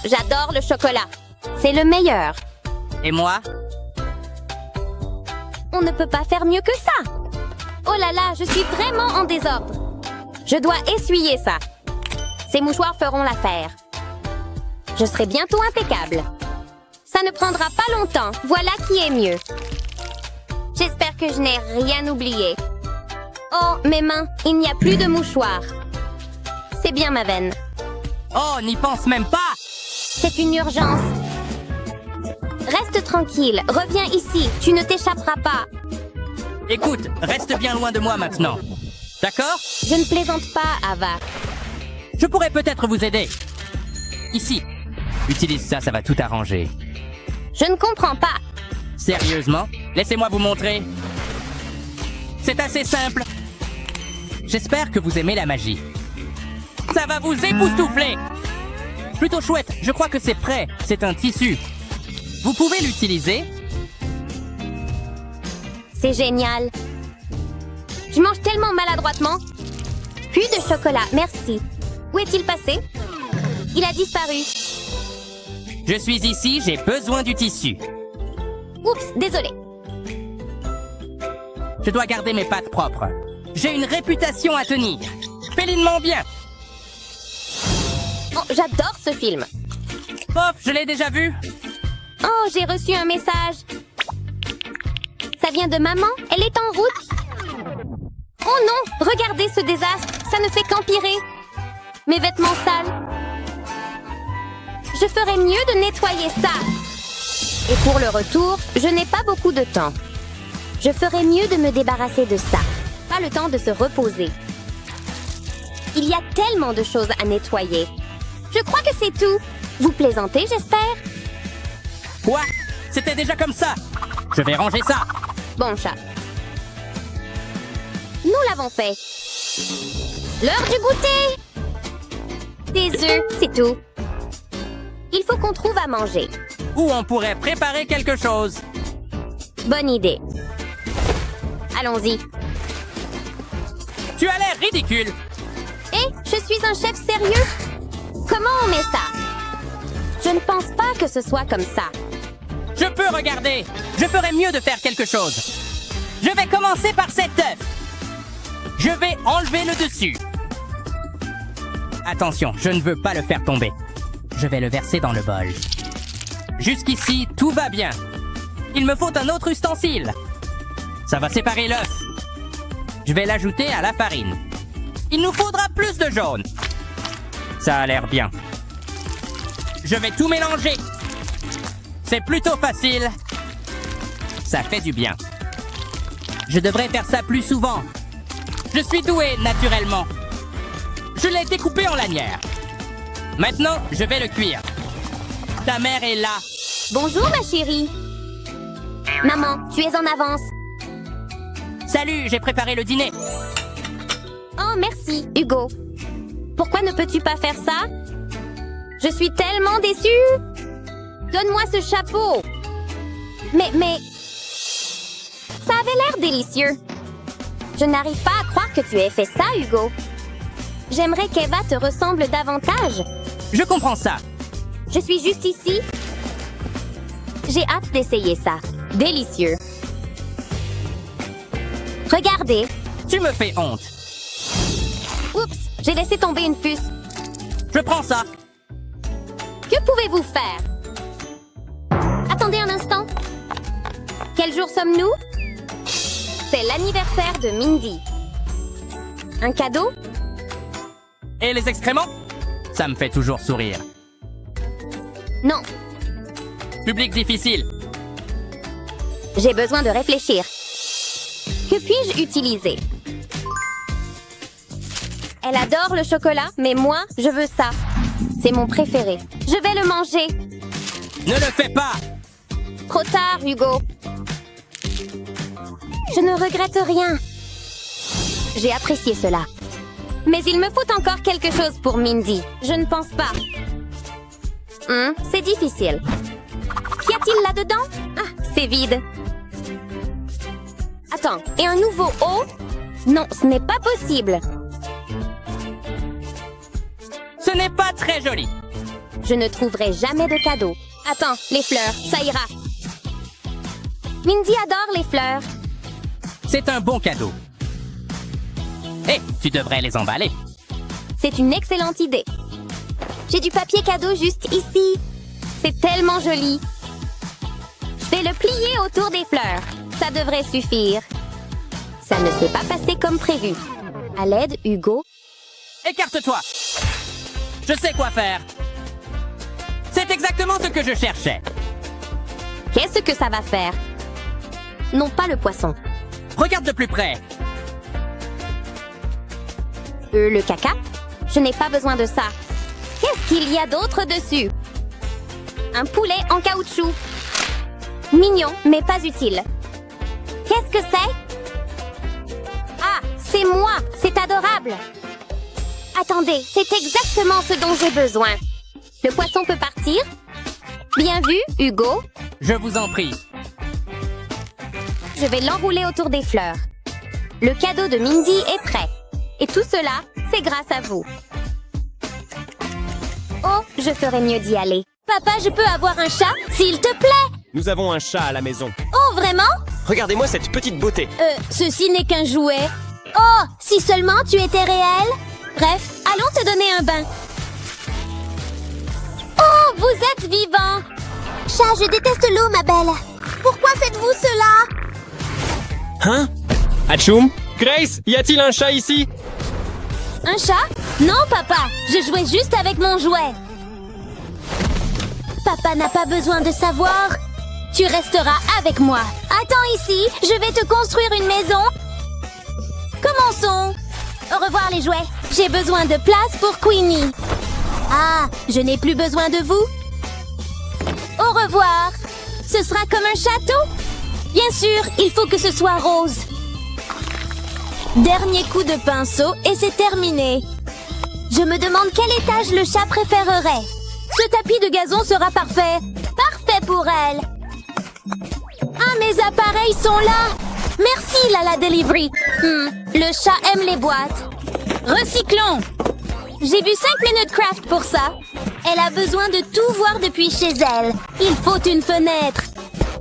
J'adore le chocolat. C'est le meilleur. Et moi? On ne peut pas faire mieux que ça. Oh là là, je suis vraiment en désordre. Je dois essuyer ça. Ces mouchoirs feront l'affaire. Je serai bientôt impeccable. Ça ne prendra pas longtemps. Voilà qui est mieux. J'espère que je n'ai rien oublié. Oh, mes mains, il n'y a plus de mouchoirs. C'est bien ma veine. Oh, n'y pense même pas! C'est une urgence. Reste tranquille, reviens ici, tu ne t'échapperas pas. Écoute, reste bien loin de moi maintenant. D'accord? Je ne plaisante pas, Ava. Je pourrais peut-être vous aider. Ici. Utilise ça, ça va tout arranger. Je ne comprends pas. Sérieusement? Laissez-moi vous montrer. C'est assez simple. J'espère que vous aimez la magie. Ça va vous époustoufler! Plutôt chouette, je crois que c'est prêt. C'est un tissu. Vous pouvez l'utiliser? C'est génial. Je mange tellement maladroitement. Plus de chocolat, merci. Où est-il passé? Il a disparu. Je suis ici, j'ai besoin du tissu. Oups, désolé. Je dois garder mes pattes propres. J'ai une réputation à tenir. Félinement bien. Oh, j'adore ce film. Bof, je l'ai déjà vu. Oh, j'ai reçu un message. Ça vient de maman? Elle est en route? Oh non! Regardez ce désastre! Ça ne fait qu'empirer! Mes vêtements sales! Je ferais mieux de nettoyer ça! Et pour le retour, je n'ai pas beaucoup de temps. Je ferais mieux de me débarrasser de ça. Pas le temps de se reposer. Il y a tellement de choses à nettoyer. Je crois que c'est tout. Vous plaisantez, j'espère? Quoi? C'était déjà comme ça. Je vais ranger ça. Bon chat. Nous l'avons fait. L'heure du goûter! Des œufs, c'est tout. Il faut qu'on trouve à manger. Ou on pourrait préparer quelque chose. Bonne idée. Allons-y. Tu as l'air ridicule. Hé, je suis un chef sérieux? Comment on met ça? Je ne pense pas que ce soit comme ça. Je peux regarder. Je ferais mieux de faire quelque chose. Je vais commencer par cet œuf. Je vais enlever le dessus. Attention, je ne veux pas le faire tomber. Je vais le verser dans le bol. Jusqu'ici, tout va bien. Il me faut un autre ustensile. Ça va séparer l'œuf. Je vais l'ajouter à la farine. Il nous faudra plus de jaune. Ça a l'air bien. Je vais tout mélanger. C'est plutôt facile. Ça fait du bien. Je devrais faire ça plus souvent. Je suis doué, naturellement. Je l'ai découpé en lanières. Maintenant, je vais le cuire. Ta mère est là. Bonjour, ma chérie. Maman, tu es en avance. Salut, j'ai préparé le dîner. Oh, merci, Hugo. Pourquoi ne peux-tu pas faire ça? Je suis tellement déçue. Donne-moi ce chapeau. Mais... Ça avait l'air délicieux. Je n'arrive pas à croire que tu aies fait ça, Hugo. J'aimerais qu'Eva te ressemble davantage. Je comprends ça. Je suis juste ici. J'ai hâte d'essayer ça. Délicieux. Regardez. Tu me fais honte. Oups, j'ai laissé tomber une puce. Je prends ça. Que pouvez-vous faire? Attendez un instant. Quel jour sommes-nous? C'est l'anniversaire de Mindy. Un cadeau? Et les excréments? Ça me fait toujours sourire. Non, Public difficile. j'ai besoin de réfléchir. Que puis-je utiliser? Elle adore le chocolat, mais moi, je veux ça. C'est mon préféré. Je vais le manger. Ne le fais pas! Trop tard, Hugo. Je ne regrette rien. J'ai apprécié cela. Mais il me faut encore quelque chose pour Mindy. Je ne pense pas. C'est difficile. Qu'y a-t-il là-dedans? Ah, c'est vide. Attends, et un nouveau haut? Non, ce n'est pas possible. Ce n'est pas très joli. Je ne trouverai jamais de cadeau. Attends, les fleurs, ça ira. Mindy adore les fleurs. C'est un bon cadeau. Hé, tu devrais les emballer. C'est une excellente idée. J'ai du papier cadeau juste ici. C'est tellement joli. Je vais le plier autour des fleurs. Ça devrait suffire. Ça ne s'est pas passé comme prévu. À l'aide, Hugo. Écarte-toi! Je sais quoi faire. C'est exactement ce que je cherchais. Qu'est-ce que ça va faire? Non, pas le poisson. Regarde de plus près. Le caca? Je n'ai pas besoin de ça. Qu'est-ce qu'il y a d'autre dessus? Un poulet en caoutchouc. Mignon, mais pas utile. Qu'est-ce que c'est? Ah, c'est moi! C'est adorable! Attendez, c'est exactement ce dont j'ai besoin. Le poisson peut partir? Bien vu, Hugo. Je vous en prie. Je vais l'enrouler autour des fleurs. Le cadeau de Mindy est prêt. Et tout cela, c'est grâce à vous. Oh, je ferais mieux d'y aller. Papa, je peux avoir un chat, s'il te plaît? Nous avons un chat à la maison. Oh, vraiment? Regardez-moi cette petite beauté. Ceci n'est qu'un jouet. Oh, si seulement tu étais réel. Bref, allons te donner un bain. Oh, vous êtes vivant. Chat, je déteste l'eau, ma belle. Pourquoi faites-vous cela? Hein? Atchoum? Grace, y a-t-il un chat ici? Un chat? Non, papa, je jouais juste avec mon jouet. Papa n'a pas besoin de savoir. Tu resteras avec moi. Attends ici, je vais te construire une maison. Commençons. Au revoir les jouets. J'ai besoin de place pour Queenie. Ah, je n'ai plus besoin de vous. Au revoir. Ce sera comme un château? Bien sûr, il faut que ce soit rose. Dernier coup de pinceau et c'est terminé. Je me demande quel étage le chat préférerait. Ce tapis de gazon sera parfait. Parfait pour elle. Ah, mes appareils sont là. Merci, Lala Delivery. Le chat aime les boîtes. Recyclons. J'ai vu 5 minutes craft pour ça. Elle a besoin de tout voir depuis chez elle. Il faut une fenêtre.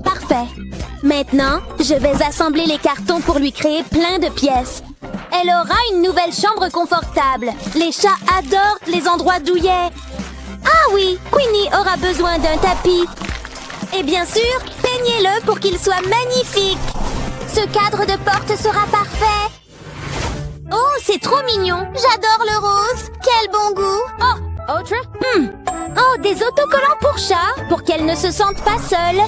Parfait. Maintenant, je vais assembler les cartons pour lui créer plein de pièces. Elle aura une nouvelle chambre confortable. Les chats adorent les endroits douillets. Ah oui, Queenie aura besoin d'un tapis. Et bien sûr, peignez-le pour qu'il soit magnifique. Ce cadre de porte sera parfait. Oh, c'est trop mignon. J'adore le rose. Quel bon goût. Oh, autre? Oh, des autocollants pour chats, pour qu'elles ne se sentent pas seules.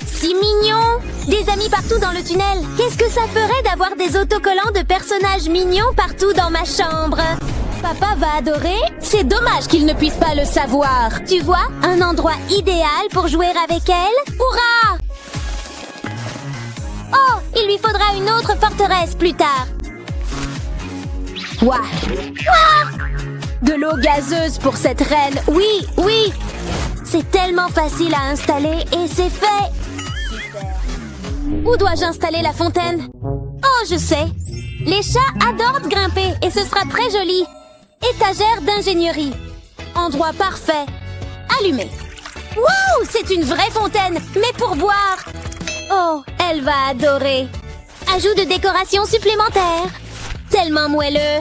Si mignon. Des amis partout dans le tunnel. Qu'est-ce que ça ferait d'avoir des autocollants de personnages mignons partout dans ma chambre? Papa va adorer. C'est dommage qu'il ne puisse pas le savoir. Tu vois, un endroit idéal pour jouer avec elle. Hurrah! Oh, il lui faudra une autre forteresse plus tard. Ouah! De l'eau gazeuse pour cette reine. Oui, oui. C'est tellement facile à installer et c'est fait. Où dois-je installer la fontaine? Oh, je sais. Les chats adorent grimper et ce sera très joli. Étagère d'ingénierie. Endroit parfait. Allumé. Wow, c'est une vraie fontaine, mais pour boire. Oh, elle va adorer. Ajout de décoration supplémentaire. Tellement moelleux.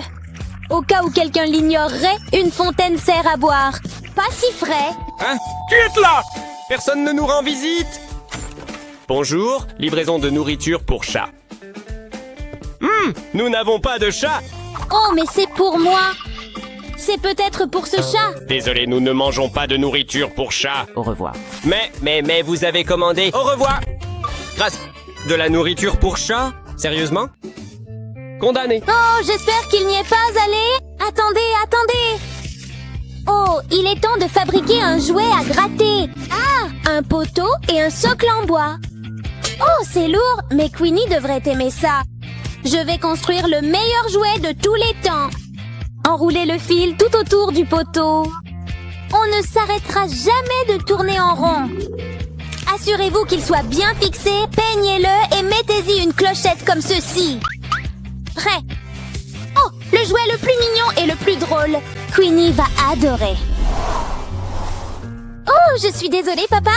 Au cas où quelqu'un l'ignorerait, une fontaine sert à boire. Pas si frais. Hein? Qui est là? Personne ne nous rend visite? Bonjour, livraison de nourriture pour chat. Nous n'avons pas de chat. Oh, mais c'est pour moi. C'est peut-être pour ce chat. Désolé, nous ne mangeons pas de nourriture pour chat. Au revoir. Mais vous avez commandé. Au revoir. Grâce. De la nourriture pour chat? Sérieusement? Condamné. Oh, j'espère qu'il n'y est pas allé. Attendez! Oh, il est temps de fabriquer un jouet à gratter. Ah, un poteau et un socle en bois. Oh, c'est lourd, mais Queenie devrait aimer ça. Je vais construire le meilleur jouet de tous les temps. Enroulez le fil tout autour du poteau. On ne s'arrêtera jamais de tourner en rond. Assurez-vous qu'il soit bien fixé, peignez-le et mettez-y une clochette comme ceci. Prêt. Oh, le jouet le plus mignon et le plus drôle. Queenie va adorer. Oh, je suis désolée, papa.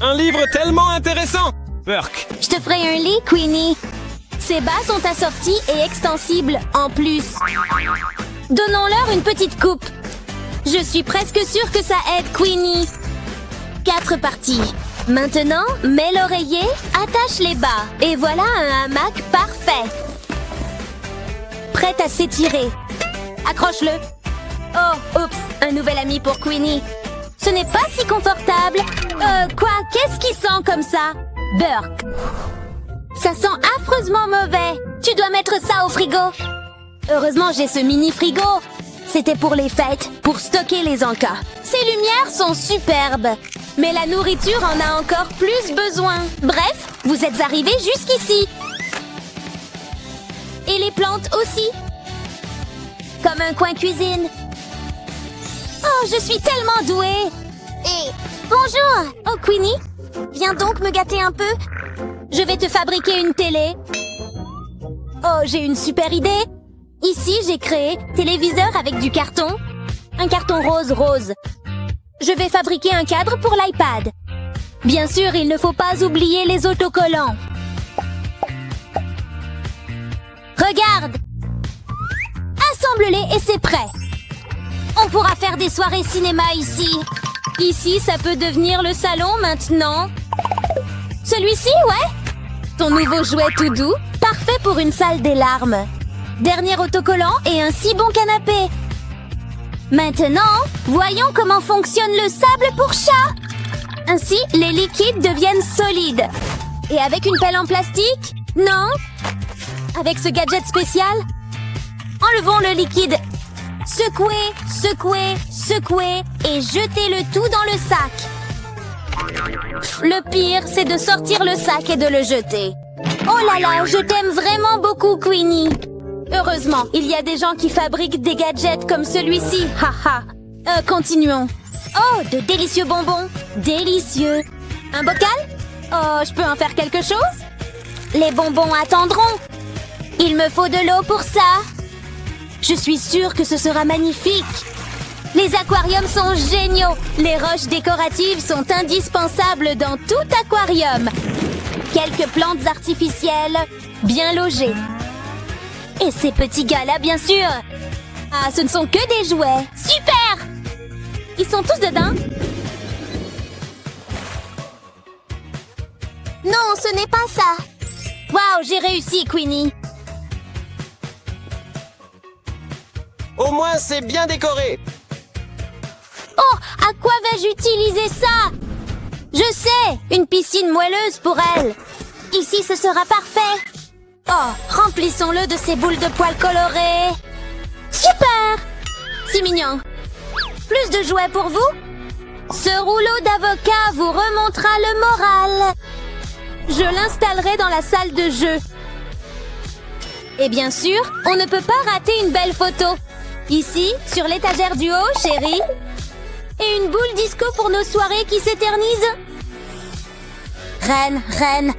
Un livre tellement intéressant! Burk! Je te ferai un lit, Queenie. Ces bas sont assortis et extensibles en plus. Donnons-leur une petite coupe. Je suis presque sûre que ça aide Queenie. 4 parties. Maintenant, mets l'oreiller, attache les bas. Et voilà un hamac parfait. Prête à s'étirer. Accroche-le. Oh, oups, un nouvel ami pour Queenie. Ce n'est pas si confortable. Quoi? Qu'est-ce qui sent comme ça? Burk. Ça sent affreusement mauvais. Tu dois mettre ça au frigo. Heureusement, j'ai ce mini frigo. C'était pour les fêtes, pour stocker les encas. Ces lumières sont superbes. Mais la nourriture en a encore plus besoin. Bref, vous êtes arrivés jusqu'ici. Et les plantes aussi. Comme un coin cuisine. Oh, je suis tellement douée. Et bonjour. Oh, Queenie, viens donc me gâter un peu. Je vais te fabriquer une télé. Oh, j'ai une super idée. Ici, j'ai créé téléviseur avec du carton. Un carton rose. Je vais fabriquer un cadre pour l'iPad. Bien sûr, il ne faut pas oublier les autocollants. Regarde! Assemble-les et c'est prêt. On pourra faire des soirées cinéma ici. Ici, ça peut devenir le salon maintenant. Celui-ci, ouais? Ton nouveau jouet tout doux, parfait pour une salle des larmes. Dernier autocollant et un si bon canapé. Maintenant, voyons comment fonctionne le sable pour chat. Ainsi, les liquides deviennent solides. Et avec une pelle en plastique? Non. Avec ce gadget spécial? Enlevons le liquide. Secouez et jetez le tout dans le sac. Le pire, c'est de sortir le sac et de le jeter. Oh là là, je t'aime vraiment beaucoup, Queenie. Heureusement, il y a des gens qui fabriquent des gadgets comme celui-ci. Haha. Continuons. Oh, de délicieux bonbons. Délicieux. Un bocal? Oh, je peux en faire quelque chose? Les bonbons attendront. Il me faut de l'eau pour ça. Je suis sûre que ce sera magnifique. Les aquariums sont géniaux. Les roches décoratives sont indispensables dans tout aquarium. Quelques plantes artificielles, bien logées. Et ces petits gars-là, bien sûr. Ah, ce ne sont que des jouets. Super! Ils sont tous dedans? Non, ce n'est pas ça. Waouh, j'ai réussi, Queenie. Au moins, c'est bien décoré. Oh, à quoi vais-je utiliser ça? Je sais, une piscine moelleuse pour elle. Ici, ce sera parfait. Oh, remplissons-le de ces boules de poils colorées. Super! C'est mignon. Plus de jouets pour vous? Ce rouleau d'avocat vous remontera le moral. Je l'installerai dans la salle de jeu. Et bien sûr, on ne peut pas rater une belle photo. Ici, sur l'étagère du haut, chérie. Et une boule disco pour nos soirées qui s'éternisent. Reine.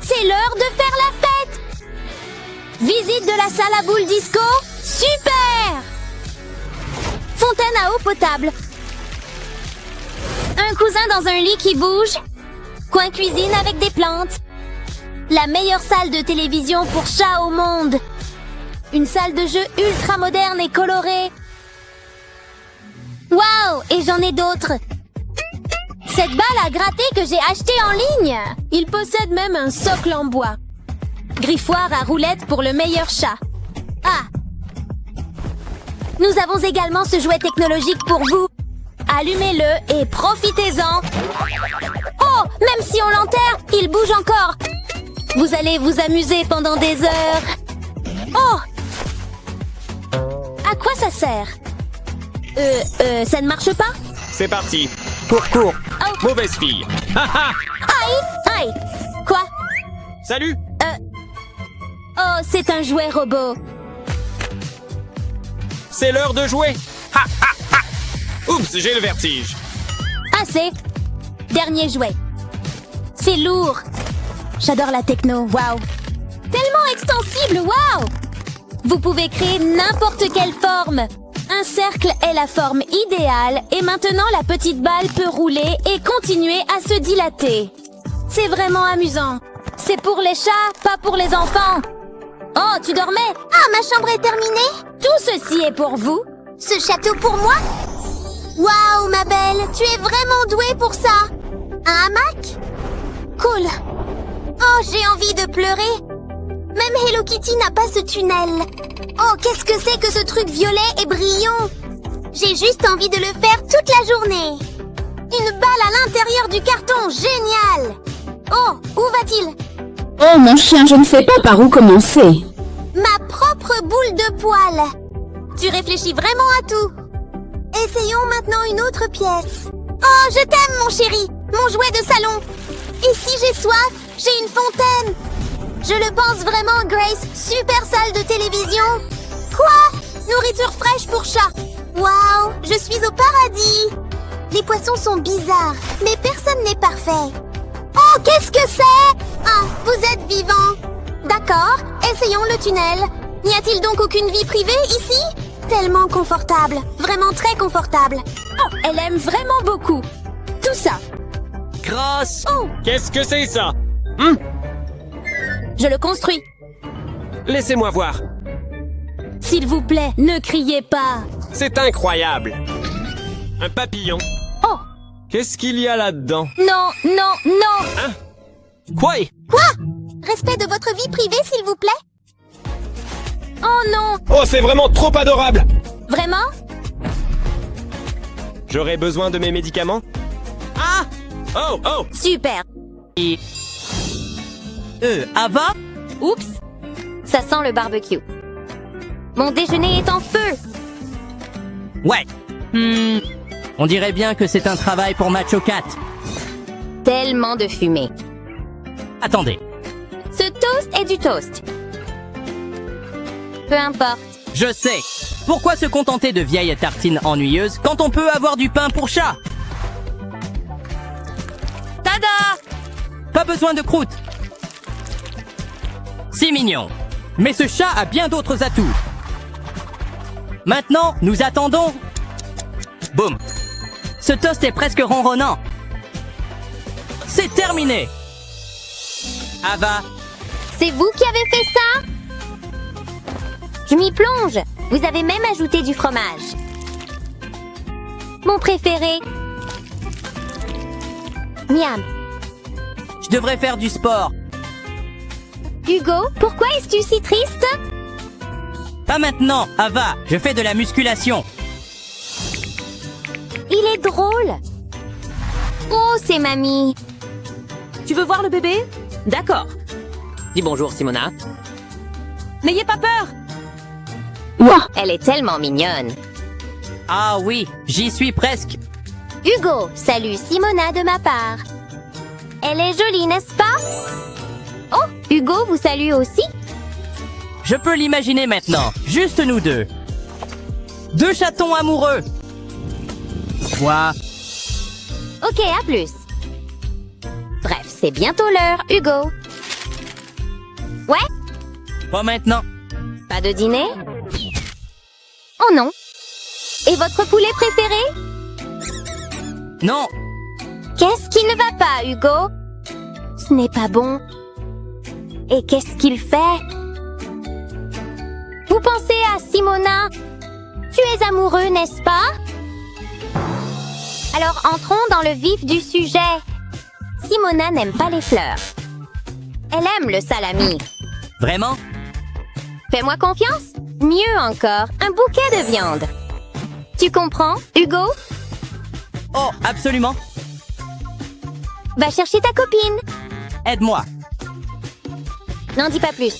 C'est l'heure de faire la fête. Visite de la salle à boules disco. Super! Fontaine à eau potable. Un cousin dans un lit qui bouge. Coin cuisine avec des plantes. La meilleure salle de télévision pour chat au monde. Une salle de jeu ultra moderne et colorée. Waouh! Et j'en ai d'autres. Cette balle à gratter que j'ai achetée en ligne. Il possède même un socle en bois. Griffoir à roulettes pour le meilleur chat. Ah! Nous avons également ce jouet technologique pour vous. Allumez-le et profitez-en. Oh! Même si on l'enterre, il bouge encore. Vous allez vous amuser pendant des heures. Oh! À quoi ça sert? Ça ne marche pas? C'est parti. Cours. Oh. Mauvaise fille. Haha. Aïe! Quoi? Salut. Oh, c'est un jouet robot. C'est l'heure de jouer. Ha, ha, ha. Oups, j'ai le vertige. Assez. Dernier jouet. C'est lourd. J'adore la techno, waouh. Tellement extensible, waouh. Vous pouvez créer n'importe quelle forme. Un cercle est la forme idéale et maintenant la petite balle peut rouler et continuer à se dilater. C'est vraiment amusant. C'est pour les chats, pas pour les enfants. Oh, tu dormais? Ah, ma chambre est terminée? Tout ceci est pour vous. Ce château pour moi? Waouh, ma belle, tu es vraiment douée pour ça. Un hamac? Cool. Oh, j'ai envie de pleurer. Même Hello Kitty n'a pas ce tunnel. Oh, qu'est-ce que c'est que ce truc violet et brillant? J'ai juste envie de le faire toute la journée. Une balle à l'intérieur du carton, génial. Oh, où va-t-il? Oh mon chien, je ne sais pas par où commencer. Ma propre boule de poil. Tu réfléchis vraiment à tout. Essayons maintenant une autre pièce. Oh, je t'aime, mon chéri. Mon jouet de salon. Et si j'ai soif, j'ai une fontaine. Je le pense vraiment, Grace. Super salle de télévision. Quoi? Nourriture fraîche pour chat. Waouh, je suis au paradis. Les poissons sont bizarres, mais personne n'est parfait. Oh, qu'est-ce que c'est? Ah, vous êtes vivant. D'accord, essayons le tunnel. N'y a-t-il donc aucune vie privée ici? Tellement confortable, vraiment très confortable. Oh, elle aime vraiment beaucoup. Tout ça. Grosse. Oh, Qu'est-ce que c'est ça? je le construis. Laissez-moi voir. S'il vous plaît, ne criez pas. C'est incroyable. Un papillon. Oh, Qu'est-ce qu'il y a là-dedans? non, non, non. Hein? Quoi? Respect de votre vie privée, s'il vous plaît. Oh non, Oh, c'est vraiment trop adorable. vraiment? J'aurais besoin de mes médicaments? Ah! Oh! Super. Ava? Oups. Ça sent le barbecue. Mon déjeuner est en feu. Ouais. On dirait bien que c'est un travail pour Macho Cat. Tellement de fumée. Attendez. Ce toast est du toast. Peu importe. Je sais. Pourquoi se contenter de vieilles tartines ennuyeuses quand on peut avoir du pain pour chat? Tada! Pas besoin de croûte. C'est mignon. Mais ce chat a bien d'autres atouts. Maintenant, nous attendons. Boum. Ce toast est presque ronronnant. C'est terminé. Ava, C'est vous qui avez fait ça? Je m'y plonge. Vous avez même ajouté du fromage. Mon préféré. Miam. je devrais faire du sport. Hugo, pourquoi es-tu si triste? Pas maintenant, Ava, je fais de la musculation. Il est drôle. Oh, c'est mamie. Tu veux voir le bébé? D'accord. Dis bonjour, Simona. N'ayez pas peur. Ouah, Elle est tellement mignonne. Ah oui, j'y suis presque. Hugo, salut Simona de ma part. Elle est jolie, n'est-ce pas? Oh, Hugo vous salue aussi? Je peux l'imaginer maintenant, juste nous deux. Deux chatons amoureux. Quoi? Ok, à plus. Bref, c'est bientôt l'heure, Hugo. Ouais? Pas maintenant. Pas de dîner? Oh non. Et votre poulet préféré? Non, Qu'est-ce qui ne va pas, Hugo? Ce n'est pas bon. Et qu'est-ce qu'il fait? Vous pensez à Simona? Tu es amoureux, n'est-ce pas? Alors entrons dans le vif du sujet. Simona n'aime pas les fleurs. Elle aime le salami. vraiment? Fais-moi confiance? Mieux encore, un bouquet de viande. Tu comprends, Hugo? Oh, absolument. Va chercher ta copine. Aide-moi. N'en dis pas plus.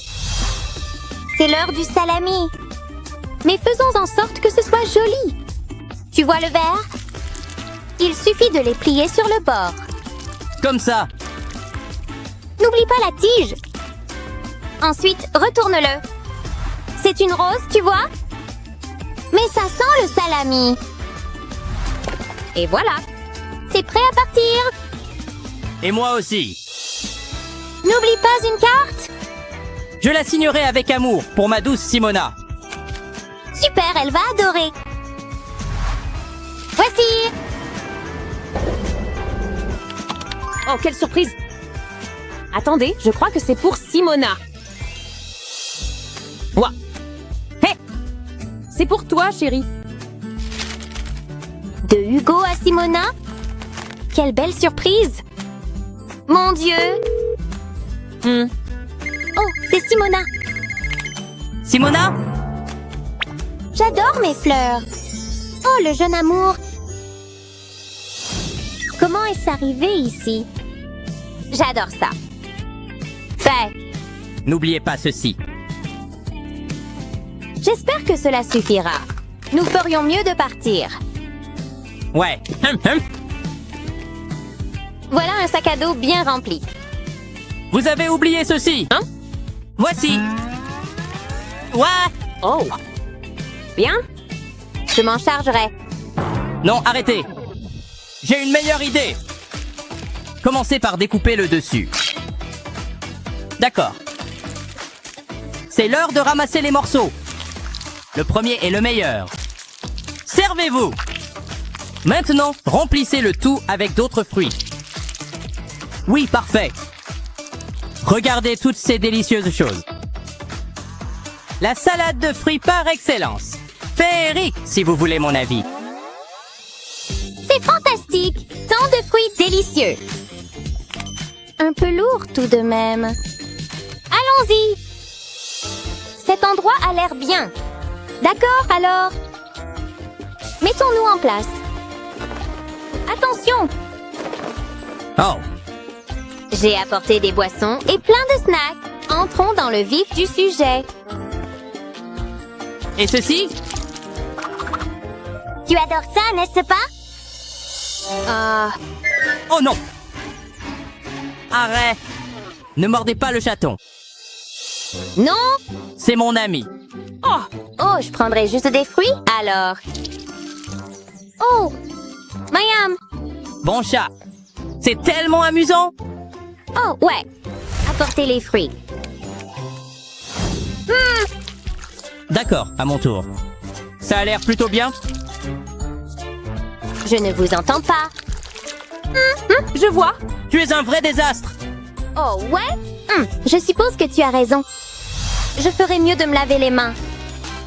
C'est l'heure du salami. Mais faisons en sorte que ce soit joli. Tu vois le verre? Il suffit de les plier sur le bord. Comme ça. N'oublie pas la tige. Ensuite, retourne-le. C'est une rose, tu vois? Mais ça sent le salami. Et voilà. C'est prêt à partir. Et moi aussi. N'oublie pas une carte. Je la signerai avec amour pour ma douce Simona. Super, elle va adorer. Voici. Oh, quelle surprise! Attendez, je crois que c'est pour Simona. Ouah! Hé! C'est pour toi, chérie. De Hugo à Simona? Quelle belle surprise! Mon Dieu! Oh, c'est Simona! Simona? J'adore mes fleurs! Oh, le jeune amour! Comment est-ce arrivé ici? J'adore ça! Fait! N'oubliez pas ceci. J'espère que cela suffira. Nous ferions mieux de partir. Ouais. Voilà un sac à dos bien rempli. Vous avez oublié ceci, hein? Voici. Ouais. Oh! Bien? Je m'en chargerai. Non, arrêtez. J'ai une meilleure idée. Commencez par découper le dessus. D'accord. C'est l'heure de ramasser les morceaux. Le premier est le meilleur. Servez-vous. Maintenant, remplissez le tout avec d'autres fruits. Oui, parfait. Regardez toutes ces délicieuses choses. La salade de fruits par excellence. Féerique, si vous voulez mon avis. C'est fantastique! Tant de fruits délicieux! Un peu lourd tout de même. Allons-y! Cet endroit a l'air bien. D'accord, alors. Mettons-nous en place. Attention! Oh, J'ai apporté des boissons et plein de snacks. Entrons dans le vif du sujet. et ceci? Tu adores ça, n'est-ce pas? Ah, Oh non! Arrête! Ne mordez pas le chaton. non! C'est mon ami. Oh, je prendrai juste des fruits, alors. Oh! Mayam! Bon chat. C'est tellement amusant. Oh, ouais. Apportez les fruits. D'accord, à mon tour. Ça a l'air plutôt bien. Je ne vous entends pas. Je vois. Tu es un vrai désastre. Oh, ouais? Je suppose que tu as raison. Je ferais mieux de me laver les mains.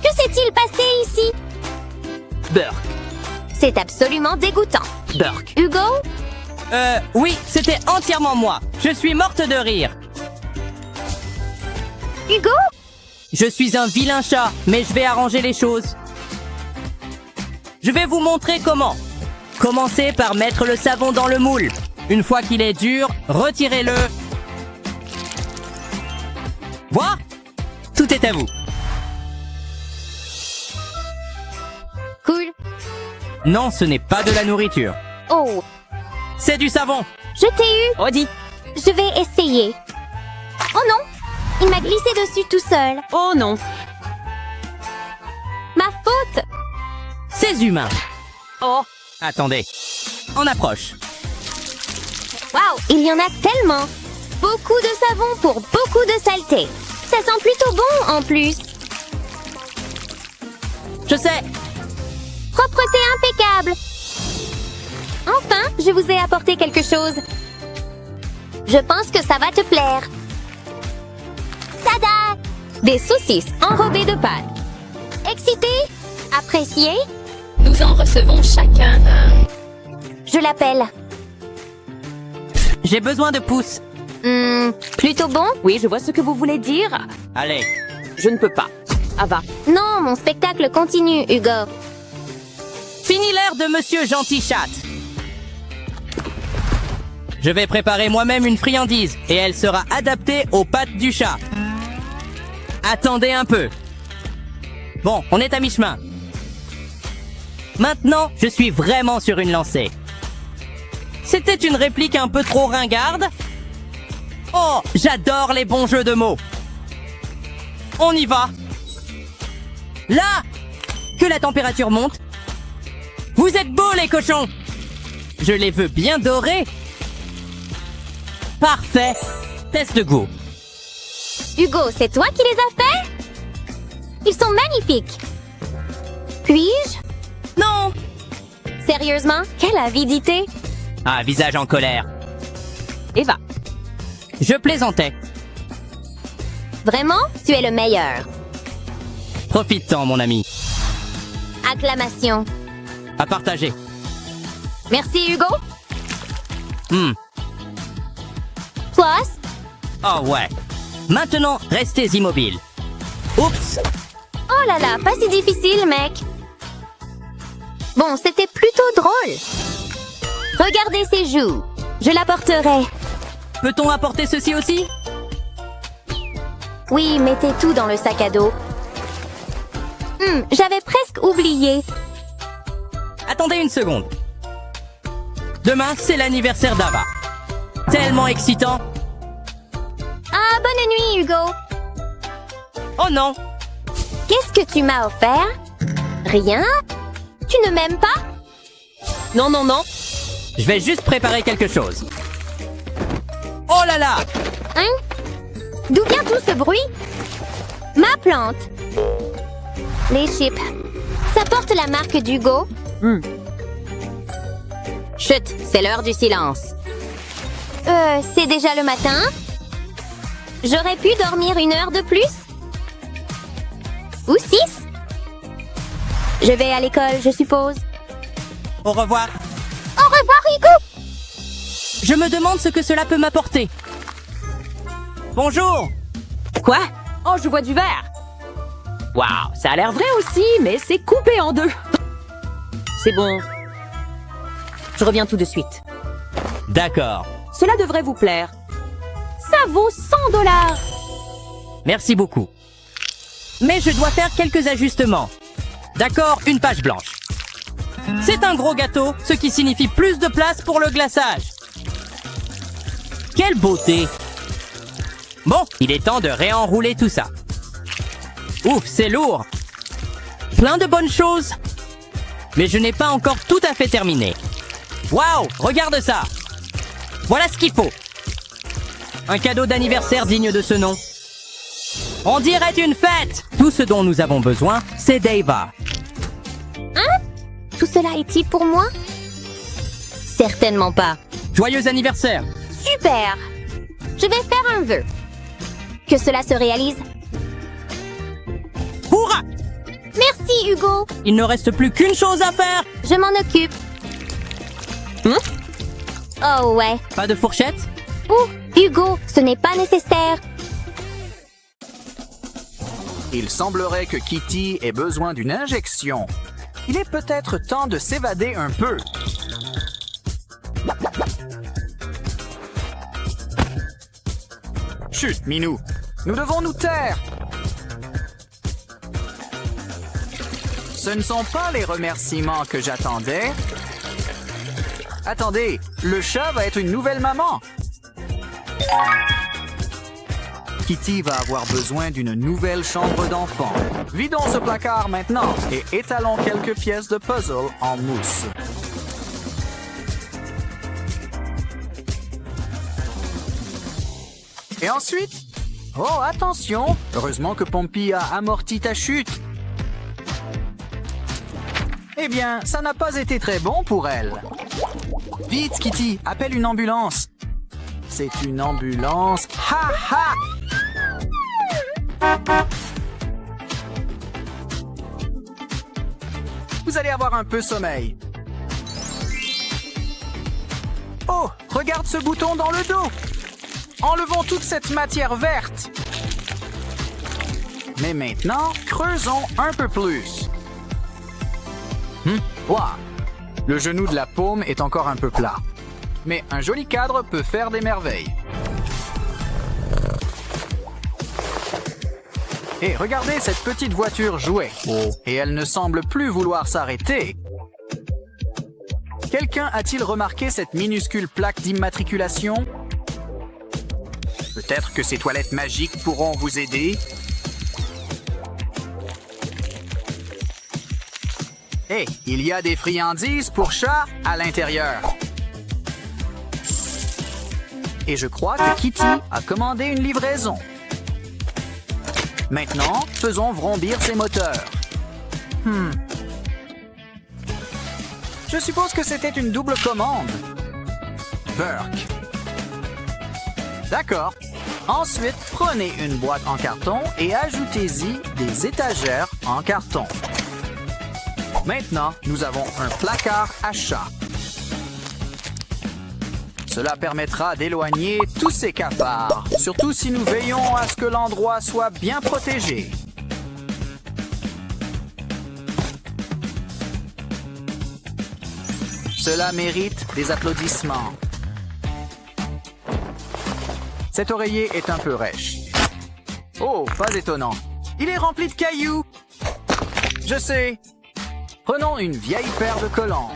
Que s'est-il passé ici? Burk. C'est absolument dégoûtant. Burk. Hugo? Oui, c'était entièrement moi. Je suis morte de rire. Hugo? Je suis un vilain chat, mais je vais arranger les choses. Je vais vous montrer comment. Commencez par mettre le savon dans le moule. Une fois qu'il est dur, retirez-le. Voilà. Tout est à vous. Cool. Non, ce n'est pas de la nourriture. Oh, C'est du savon. je t'ai eu. Redis. Je vais essayer. Oh non! Il m'a glissé dessus tout seul. Oh non. Ma faute! Ces humains. Oh. Attendez. On approche. Waouh! Il y en a tellement! Beaucoup de savon pour beaucoup de saleté. Ça sent plutôt bon en plus. Je sais. Propreté impeccable. Enfin, je vous ai apporté quelque chose. Je pense que ça va te plaire. Tada! Des saucisses enrobées de pâte. Excité? Apprécié? Nous en recevons chacun un. Je l'appelle. J'ai besoin de pouces. Plutôt bon? Oui, je vois ce que vous voulez dire. Allez. Je ne peux pas. Ava. Non, mon spectacle continue, Hugo. Fini l'air de Monsieur Gentil Chat. Je vais préparer moi-même une friandise et elle sera adaptée aux pattes du chat. Attendez un peu. Bon, on est à mi-chemin. Maintenant, je suis vraiment sur une lancée. C'était une réplique un peu trop ringarde. Oh, j'adore les bons jeux de mots. On y va. Là, que la température monte. Vous êtes beaux, les cochons. Je les veux bien dorés. Parfait. Test de goût. Hugo, c'est toi qui les as faits? Ils sont magnifiques. Puis-je? Non. Sérieusement? Quelle avidité! Ah, visage en colère. Eva. Je plaisantais. Vraiment? Tu es le meilleur. Profite-en, mon ami. Acclamation. À partager. Merci, Hugo. Hmm. Plus? Oh ouais. Maintenant, restez immobiles. Oups. Oh là là, pas si difficile, mec. Bon, c'était plutôt drôle. Regardez ses joues. Je l'apporterai. Peut-on apporter ceci aussi? Oui, mettez tout dans le sac à dos. J'avais presque oublié. Attendez une seconde. Demain, c'est l'anniversaire d'Ava. Tellement excitant. Ah, bonne nuit, Hugo. Oh non. Qu'est-ce que tu m'as offert? Rien? Tu ne m'aimes pas? Non, non, non. Je vais juste préparer quelque chose. Oh là là. Hein? D'où vient tout ce bruit? Ma plante. Les chips. Ça porte la marque d'Hugo? Chut, c'est l'heure du silence. C'est déjà le matin? J'aurais pu dormir 1 heure de plus? Ou 6? Je vais à l'école, je suppose. Au revoir. Au revoir, Hugo! Je me demande ce que cela peut m'apporter. Bonjour. Quoi? Oh, je vois du verre. Waouh, ça a l'air vrai aussi, mais c'est coupé en deux. C'est bon. Je reviens tout de suite. D'accord. Cela devrait vous plaire. Ça vaut 100 $. Merci beaucoup. Mais je dois faire quelques ajustements. D'accord, une page blanche. C'est un gros gâteau, ce qui signifie plus de place pour le glaçage. Quelle beauté! Bon, il est temps de réenrouler tout ça. Ouf, c'est lourd! Plein de bonnes choses. Mais je n'ai pas encore tout à fait terminé. Waouh, regarde ça! Voilà ce qu'il faut. Un cadeau d'anniversaire digne de ce nom. On dirait une fête! Tout ce dont nous avons besoin, c'est d'Eva. Tout cela est-il pour moi? Certainement pas. Joyeux anniversaire! Super! Je vais faire un vœu. Que cela se réalise. Hourra! Merci, Hugo. Il ne reste plus qu'une chose à faire! Je m'en occupe. Oh ouais. Pas de fourchette? Oh, Hugo, ce n'est pas nécessaire. Il semblerait que Kitty ait besoin d'une injection. Il est peut-être temps de s'évader un peu. Chut, Minou. Nous devons nous taire. Ce ne sont pas les remerciements que j'attendais. Attendez, le chat va être une nouvelle maman. Kitty va avoir besoin d'une nouvelle chambre d'enfant. Vidons ce placard maintenant et étalons quelques pièces de puzzle en mousse. Et ensuite... Oh, attention! Heureusement que Pompey a amorti ta chute. Eh bien, ça n'a pas été très bon pour elle. Vite, Kitty, appelle une ambulance. C'est une ambulance. Ha ha! Vous allez avoir un peu sommeil. Oh, regarde ce bouton dans le dos. Enlevons toute cette matière verte. Mais maintenant, creusons un peu plus. Ouah! Le genou de la paume est encore un peu plat. Mais un joli cadre peut faire des merveilles. Hé, regardez cette petite voiture jouer. Oh, et elle ne semble plus vouloir s'arrêter. Quelqu'un a-t-il remarqué cette minuscule plaque d'immatriculation? Peut-être que ces toilettes magiques pourront vous aider. Hé, il y a des friandises pour chat à l'intérieur. Et je crois que Kitty a commandé une livraison. Maintenant, faisons vrombir ses moteurs. Je suppose que c'était une double commande. Burke. D'accord. Ensuite, prenez une boîte en carton et ajoutez-y des étagères en carton. Maintenant, nous avons un placard à chat. Cela permettra d'éloigner tous ces cafards, surtout si nous veillons à ce que l'endroit soit bien protégé. Cela mérite des applaudissements. Cet oreiller est un peu rêche. Oh, pas étonnant. Il est rempli de cailloux. Je sais. Prenons une vieille paire de collants.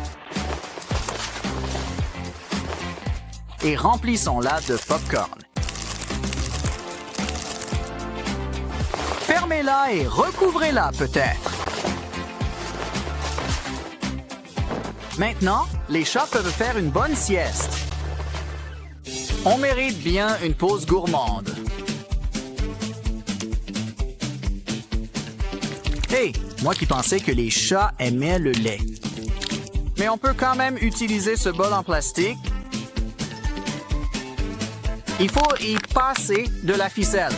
Et remplissons-la de popcorn. Fermez-la et recouvrez-la peut-être. Maintenant, les chats peuvent faire une bonne sieste. On mérite bien une pause gourmande. Hey, moi qui pensais que les chats aimaient le lait. Mais on peut quand même utiliser ce bol en plastique. Il faut y passer de la ficelle.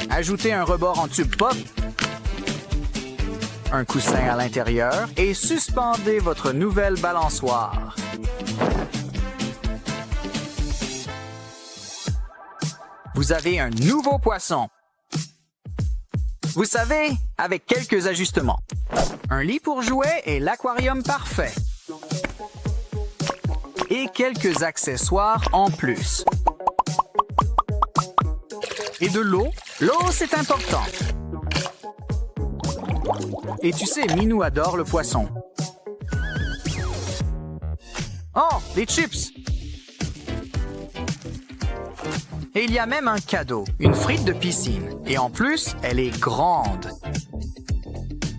Ajoutez un rebord en tube pop, un coussin à l'intérieur et suspendez votre nouvelle balançoire. Vous avez un nouveau poisson. Vous savez, avec quelques ajustements. Un lit pour jouets et l'aquarium parfait. Et quelques accessoires en plus. Et de l'eau. L'eau, c'est important. Et tu sais, Minou adore le poisson. Oh, des chips! Et il y a même un cadeau, une frite de piscine. Et en plus, elle est grande.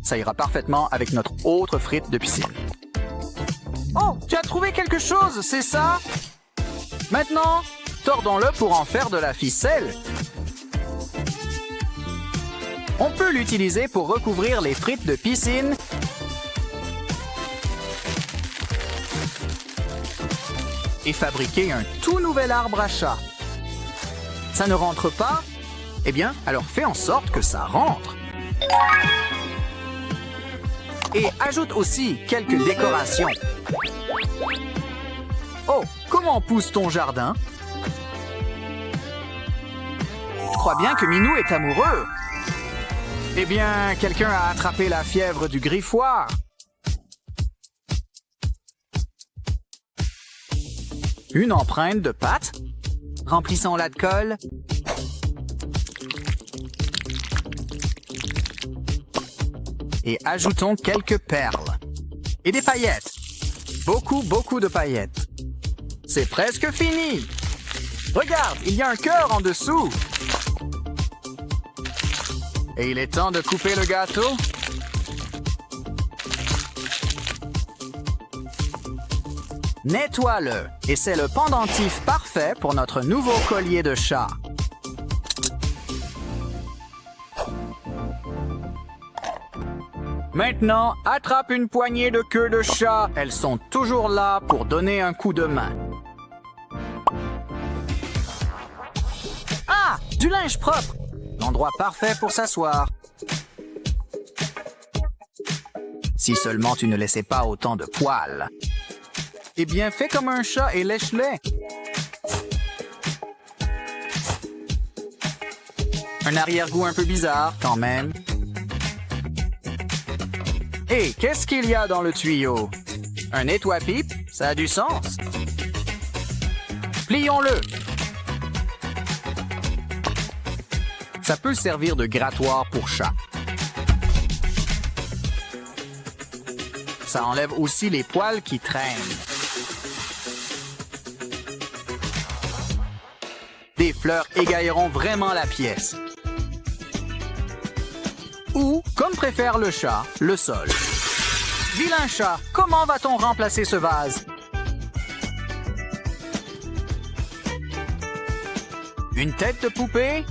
Ça ira parfaitement avec notre autre frite de piscine. Oh, tu as trouvé quelque chose, c'est ça? Maintenant, tordons-le pour en faire de la ficelle. On peut l'utiliser pour recouvrir les frites de piscine et fabriquer un tout nouvel arbre à chat. Ça ne rentre pas? Eh bien, alors fais en sorte que ça rentre. Et ajoute aussi quelques décorations. Oh, comment pousse ton jardin? Je crois bien que Minou est amoureux. Eh bien, quelqu'un a attrapé la fièvre du griffoir. Une empreinte de pâte. Remplissons-la de colle. Et ajoutons quelques perles. Et des paillettes. Beaucoup de paillettes. C'est presque fini. Regarde, il y a un cœur en dessous. Et il est temps de couper le gâteau. Nettoie-le. Et c'est le pendentif parfait pour notre nouveau collier de chat. Maintenant, attrape une poignée de queues de chat. Elles sont toujours là pour donner un coup de main. Ah! Du linge propre! L'endroit parfait pour s'asseoir. Si seulement tu ne laissais pas autant de poils. Eh bien, fais comme un chat et lèche-les. Un arrière-goût un peu bizarre, quand même. Hé, qu'est-ce qu'il y a dans le tuyau? Un étoi-pipe? Ça a du sens. Plions-le. Ça peut servir de grattoir pour chat. Ça enlève aussi les poils qui traînent. Des fleurs égailleront vraiment la pièce. Ou, comme préfère le chat, le sol. Vilain chat, comment va-t-on remplacer ce vase? Une tête de poupée?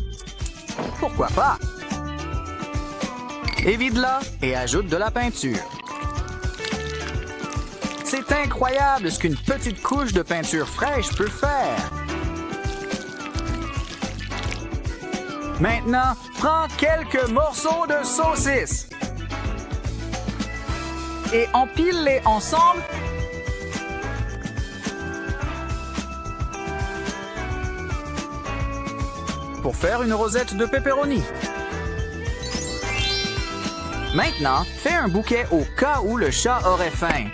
Pourquoi pas? Évite-la et ajoute de la peinture. C'est incroyable ce qu'une petite couche de peinture fraîche peut faire. Maintenant, prends quelques morceaux de saucisse et empile-les ensemble. Pour faire une rosette de pepperoni. Maintenant, fais un bouquet au cas où le chat aurait faim.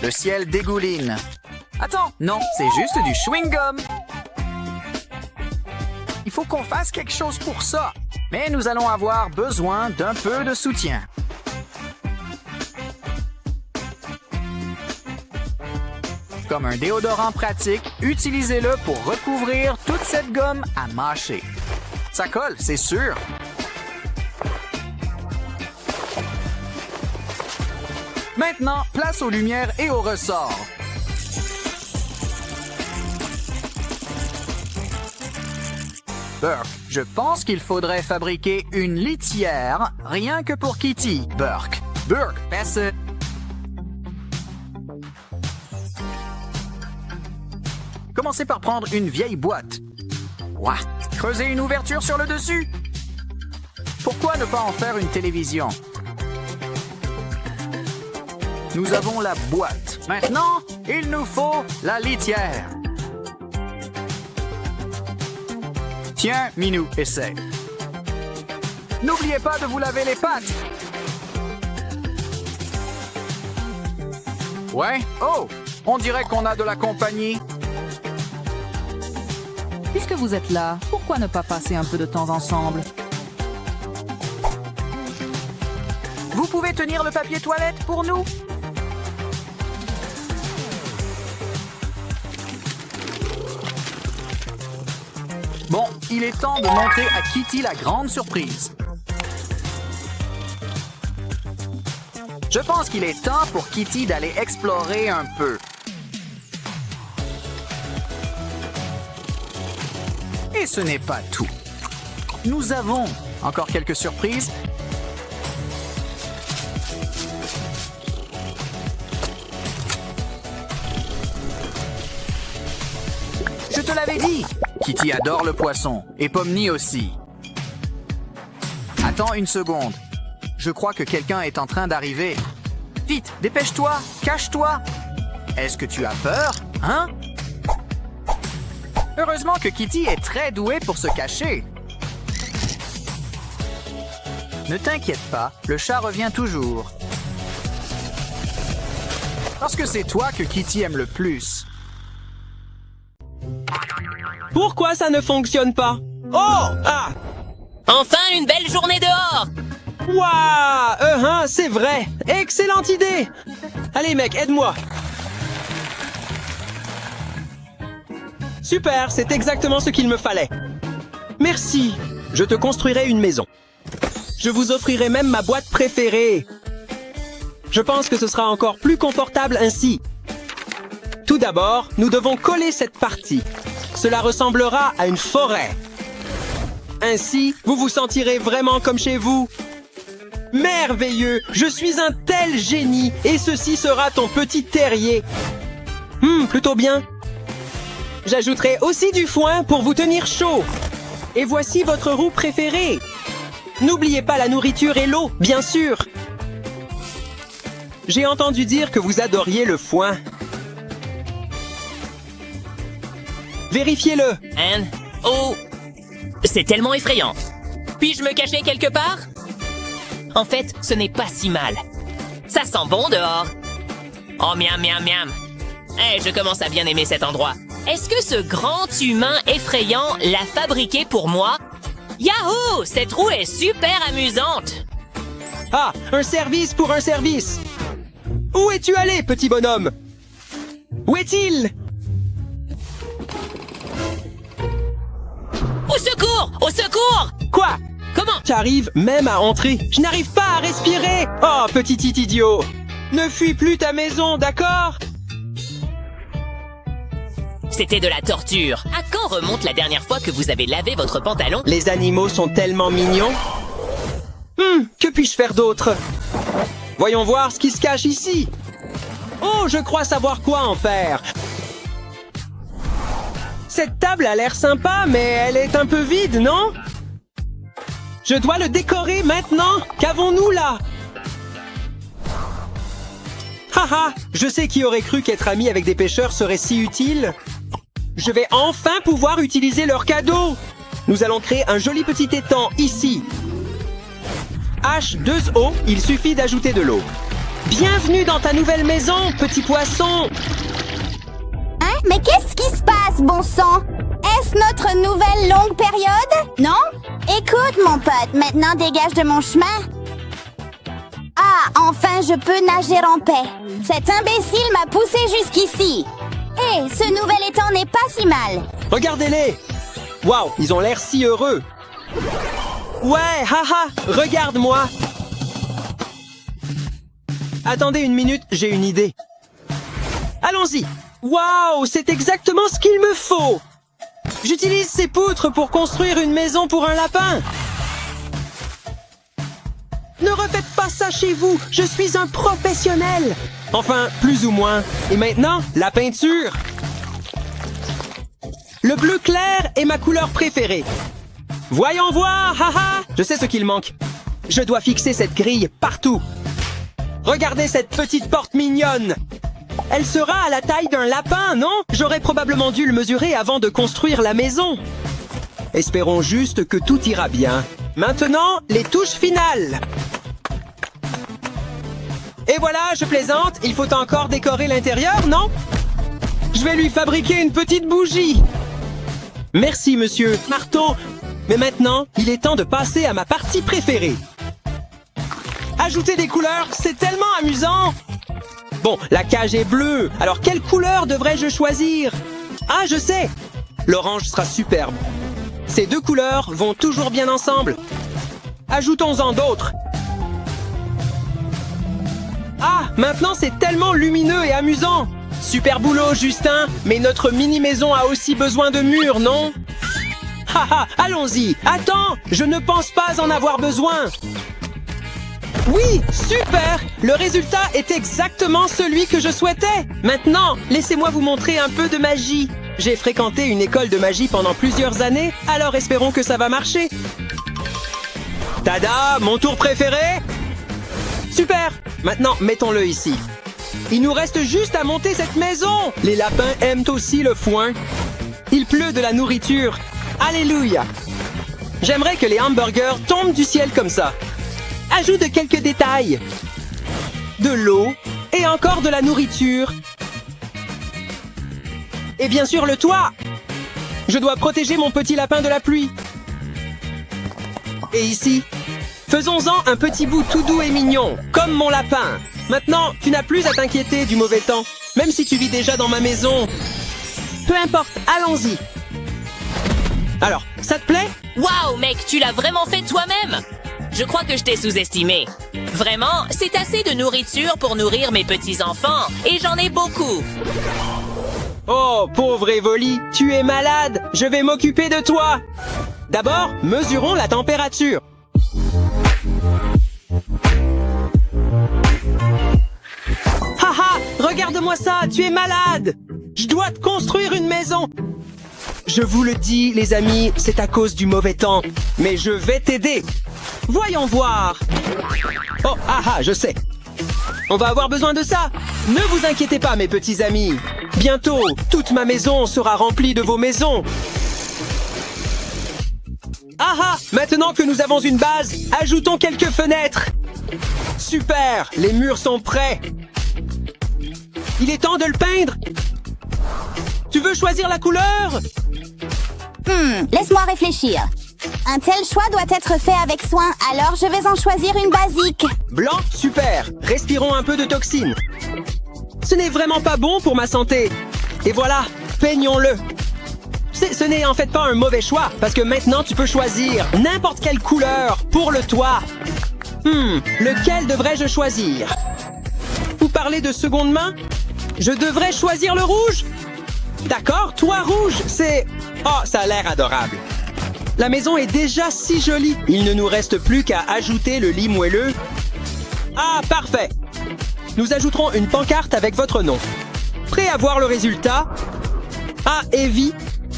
Le ciel dégouline. Attends, non, c'est juste du chewing-gum. Il faut qu'on fasse quelque chose pour ça. Mais nous allons avoir besoin d'un peu de soutien. Comme un déodorant pratique, utilisez-le pour recouvrir toute cette gomme à mâcher. Ça colle, c'est sûr. Maintenant, place aux lumières et aux ressorts. Burke, je pense qu'il faudrait fabriquer une litière rien que pour Kitty. Burke, passe. Commencez par prendre une vieille boîte. Ouah, creusez une ouverture sur le dessus. Pourquoi ne pas en faire une télévision? Nous avons la boîte. Maintenant, il nous faut la litière. Tiens, Minou, essaie. N'oubliez pas de vous laver les pattes. Ouais? Oh, on dirait qu'on a de la compagnie. Puisque vous êtes là, pourquoi ne pas passer un peu de temps ensemble? Vous pouvez tenir le papier toilette pour nous? Bon, il est temps de montrer à Kitty la grande surprise. Je pense qu'il est temps pour Kitty d'aller explorer un peu. Et ce n'est pas tout. Nous avons encore quelques surprises. Je te l'avais dit! Kitty adore le poisson, et Pomni aussi. Attends une seconde. Je crois que quelqu'un est en train d'arriver. Vite, dépêche-toi, cache-toi. Est-ce que tu as peur, hein? Heureusement que Kitty est très douée pour se cacher. Ne t'inquiète pas, le chat revient toujours. Parce que c'est toi que Kitty aime le plus. Pourquoi ça ne fonctionne pas? Oh! Ah! Enfin, une belle journée dehors! Waouh! C'est vrai! Excellente idée! Allez, mec, aide-moi! Super, c'est exactement ce qu'il me fallait. Merci, je te construirai une maison. Je vous offrirai même ma boîte préférée. Je pense que ce sera encore plus confortable ainsi. Tout d'abord, nous devons coller cette partie. Cela ressemblera à une forêt. Ainsi, vous vous sentirez vraiment comme chez vous. Merveilleux! Je suis un tel génie et ceci sera ton petit terrier. Plutôt bien. J'ajouterai aussi du foin pour vous tenir chaud. Et voici votre roue préférée. N'oubliez pas la nourriture et l'eau, bien sûr. J'ai entendu dire que vous adoriez le foin. Vérifiez-le. Anne? Oh! C'est tellement effrayant. Puis-je me cacher quelque part? En fait, ce n'est pas si mal. Ça sent bon dehors. Oh, miam, miam, miam. Je commence à bien aimer cet endroit. Est-ce que ce grand humain effrayant l'a fabriqué pour moi? Yahoo! Cette roue est super amusante! Ah, un service pour un service. Où es-tu allé, petit bonhomme? Où est-il? Au secours! Au secours! Quoi? Comment? J'arrive même à entrer. Je n'arrive pas à respirer. Oh, petit idiot. Ne fuis plus ta maison, d'accord? C'était de la torture. À quand remonte la dernière fois que vous avez lavé votre pantalon? Les animaux sont tellement mignons. Que puis-je faire d'autre? Voyons voir ce qui se cache ici. Oh, je crois savoir quoi en faire. Cette table a l'air sympa, mais elle est un peu vide, non? Je dois le décorer maintenant. Qu'avons-nous là? Haha, je sais qui aurait cru qu'être ami avec des pêcheurs serait si utile. Je vais enfin pouvoir utiliser leur cadeau. Nous allons créer un joli petit étang ici. H2O, il suffit d'ajouter de l'eau. Bienvenue dans ta nouvelle maison, petit poisson. Hein? Mais qu'est-ce qui se passe, bon sang? Est-ce notre nouvelle longue période? Non? Écoute, mon pote, maintenant dégage de mon chemin. Ah, enfin je peux nager en paix. Cet imbécile m'a poussé jusqu'ici. Hé, ce nouvel étang n'est pas si mal. Regardez-les. Waouh, ils ont l'air si heureux. Ouais, haha, regarde-moi. Attendez une minute, j'ai une idée. Allons-y. Waouh, c'est exactement ce qu'il me faut. J'utilise ces poutres pour construire une maison pour un lapin. Ne refaites pas ça chez vous, je suis un professionnel. Enfin, plus ou moins. Et maintenant, la peinture. Le bleu clair est ma couleur préférée. Voyons voir, haha. Je sais ce qu'il manque. Je dois fixer cette grille partout. Regardez cette petite porte mignonne. Elle sera à la taille d'un lapin, non? J'aurais probablement dû le mesurer avant de construire la maison. Espérons juste que tout ira bien. Maintenant, les touches finales. Et voilà, je plaisante, il faut encore décorer l'intérieur, non? Je vais lui fabriquer une petite bougie. Merci, monsieur. Marteau. Mais maintenant, il est temps de passer à ma partie préférée. Ajouter des couleurs, c'est tellement amusant. Bon, la cage est bleue, alors quelle couleur devrais-je choisir? Ah, je sais. L'orange sera superbe. Ces deux couleurs vont toujours bien ensemble. Ajoutons-en d'autres. Ah, maintenant c'est tellement lumineux et amusant. Super boulot, Justin. Mais notre mini-maison a aussi besoin de murs, non? Haha, allons-y. Attends, je ne pense pas en avoir besoin. Oui, super. Le résultat est exactement celui que je souhaitais. Maintenant, laissez-moi vous montrer un peu de magie. J'ai fréquenté une école de magie pendant plusieurs années, alors espérons que ça va marcher. Tada, mon tour préféré. Super. Maintenant, mettons-le ici. Il nous reste juste à monter cette maison. Les lapins aiment aussi le foin. Il pleut de la nourriture. Alléluia. J'aimerais que les hamburgers tombent du ciel comme ça. Ajoute quelques détails. De l'eau et encore de la nourriture. Et bien sûr le toit. Je dois protéger mon petit lapin de la pluie. Et ici, faisons-en un petit bout tout doux et mignon, comme mon lapin. Maintenant, tu n'as plus à t'inquiéter du mauvais temps, même si tu vis déjà dans ma maison. Peu importe, allons-y. Alors, ça te plaît? Waouh, mec, tu l'as vraiment fait toi-même! Je crois que je t'ai sous-estimé. Vraiment, c'est assez de nourriture pour nourrir mes petits-enfants, et j'en ai beaucoup. Oh, pauvre Evoli, tu es malade. Je vais m'occuper de toi. D'abord, mesurons la température. Haha, regarde-moi ça, tu es malade. Je dois te construire une maison. Je vous le dis, les amis, c'est à cause du mauvais temps. Mais je vais t'aider. Voyons voir. Oh, je sais. On va avoir besoin de ça. Ne vous inquiétez pas, mes petits amis. Bientôt, toute ma maison sera remplie de vos maisons. Maintenant que nous avons une base, ajoutons quelques fenêtres. Super, les murs sont prêts. Il est temps de le peindre. Tu veux choisir la couleur? Laisse-moi réfléchir. Un tel choix doit être fait avec soin, alors je vais en choisir une basique. Blanc, super. Respirons un peu de toxines. Ce n'est vraiment pas bon pour ma santé. Et voilà, peignons-le. Ce n'est en fait pas un mauvais choix, parce que maintenant tu peux choisir n'importe quelle couleur pour le toit. Lequel devrais-je choisir? Vous parlez de seconde main? Je devrais choisir le rouge? D'accord, toit rouge, c'est... Oh, ça a l'air adorable. La maison est déjà si jolie. Il ne nous reste plus qu'à ajouter le lit moelleux. Ah, parfait. Nous ajouterons une pancarte avec votre nom. Prêt à voir le résultat? Ah, Evie.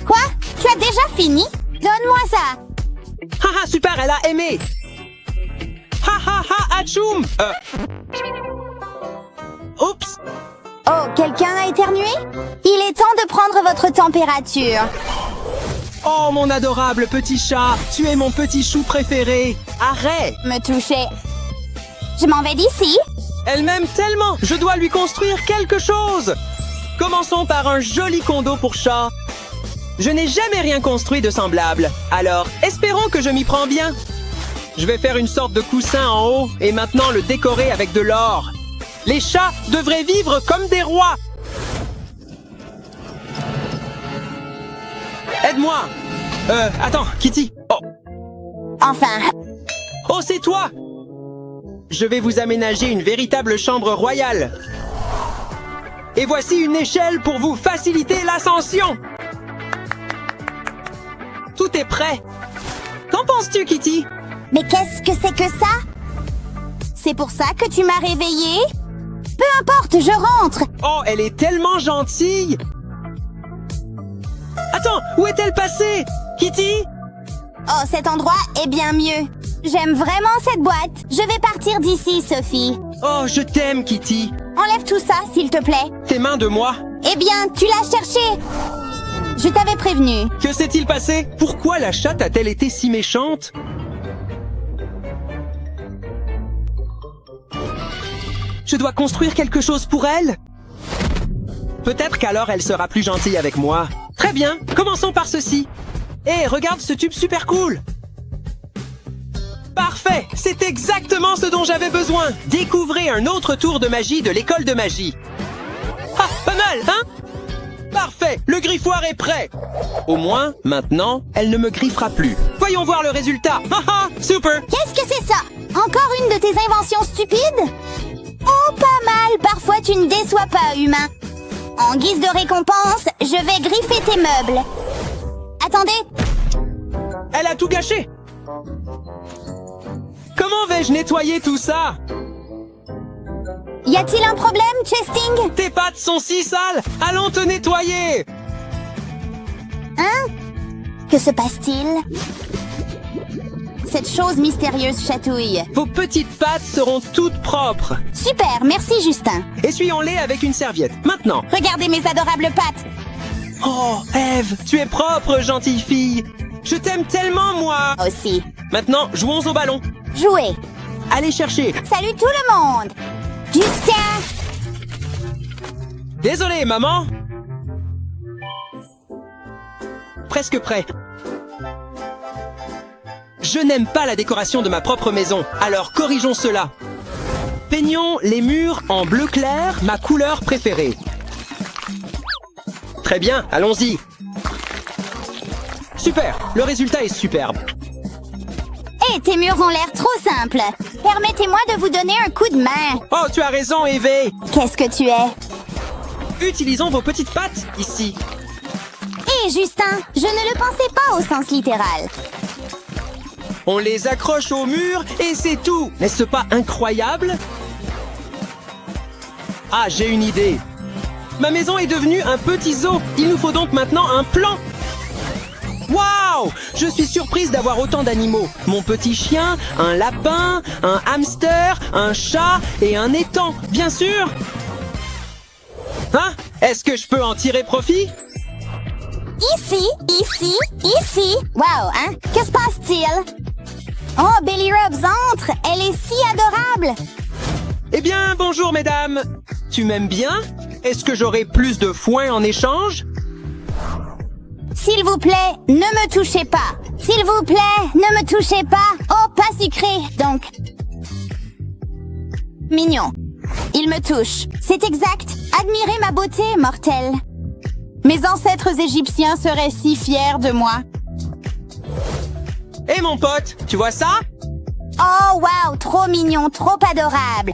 Quoi? Tu as déjà fini? Donne-moi ça. Haha, super, elle a aimé. Ha ha ha, atchoum. Oups. Oh, quelqu'un a éternué? Il est temps de prendre votre température. Oh, mon adorable petit chat, tu es mon petit chou préféré. Arrête. Me toucher. Je m'en vais d'ici. Elle m'aime tellement, je dois lui construire quelque chose. Commençons par un joli condo pour chat. Je n'ai jamais rien construit de semblable, alors espérons que je m'y prends bien. Je vais faire une sorte de coussin en haut et maintenant le décorer avec de l'or. Les chats devraient vivre comme des rois. Aide-moi. Attends, Kitty. Oh. Enfin. Oh, c'est toi. Je vais vous aménager une véritable chambre royale. Et voici une échelle pour vous faciliter l'ascension. Tout est prêt. Qu'en penses-tu, Kitty? Mais qu'est-ce que c'est que ça? C'est pour ça que tu m'as réveillée? Peu importe, je rentre. Oh, elle est tellement gentille. Attends, où est-elle passée? Kitty? Oh, cet endroit est bien mieux. J'aime vraiment cette boîte. Je vais partir d'ici, Sophie. Oh, je t'aime, Kitty. Enlève tout ça, s'il te plaît. Tes mains de moi. Eh bien, tu l'as cherché. Je t'avais prévenu. Que s'est-il passé? Pourquoi la chatte a-t-elle été si méchante? Je dois construire quelque chose pour elle? Peut-être qu'alors elle sera plus gentille avec moi. Très bien, commençons par ceci. Hé, regarde ce tube super cool! Parfait! C'est exactement ce dont j'avais besoin! Découvrez un autre tour de magie de l'école de magie. Ah, pas mal, hein? Parfait! Le griffoir est prêt! Au moins, maintenant, elle ne me griffera plus. Voyons voir le résultat! Haha! Super! Qu'est-ce que c'est ça? Encore une de tes inventions stupides? Oh, pas mal! Parfois, tu ne déçois pas, humain. En guise de récompense, je vais griffer tes meubles. Attendez! Elle a tout gâché! Comment vais-je nettoyer tout ça? Y a-t-il un problème, Chesting? Tes pattes sont si sales! Allons te nettoyer! Hein? Que se passe-t-il? Cette chose mystérieuse chatouille. Vos petites pattes seront toutes propres. Super, merci Justin. Essuyons-les avec une serviette. Maintenant. Regardez mes adorables pattes. Oh, Eve, tu es propre, gentille fille. Je t'aime tellement, moi. Aussi. Maintenant, jouons au ballon. Jouez. Allez chercher. Salut tout le monde. Justin. Désolé, maman. Presque prêt. Je n'aime pas la décoration de ma propre maison, alors corrigeons cela. Peignons les murs en bleu clair, ma couleur préférée. Très bien, allons-y. Super, le résultat est superbe. Hé, tes murs ont l'air trop simples. Permettez-moi de vous donner un coup de main. Oh, tu as raison, Eve. Qu'est-ce que tu es? Utilisons vos petites pattes, ici. Hé, Justin, je ne le pensais pas au sens littéral. On les accroche au mur et c'est tout. N'est-ce pas incroyable? Ah, j'ai une idée. Ma maison est devenue un petit zoo. Il nous faut donc maintenant un plan. Waouh! Je suis surprise d'avoir autant d'animaux. Mon petit chien, un lapin, un hamster, un chat et un étang, bien sûr. Hein? Est-ce que je peux en tirer profit? Ici, ici, ici. Wow, hein? Que se passe-t-il? Oh, Billy Rubs entre! Elle est si adorable! Eh bien, bonjour, mesdames. Tu m'aimes bien? Est-ce que j'aurai plus de foin en échange? S'il vous plaît, ne me touchez pas. S'il vous plaît, ne me touchez pas. Oh, pas sucré, donc. Mignon. Il me touche. C'est exact. Admirez ma beauté, mortelle. Mes ancêtres égyptiens seraient si fiers de moi. Hé mon pote, tu vois ça? Oh, wow, trop mignon, trop adorable.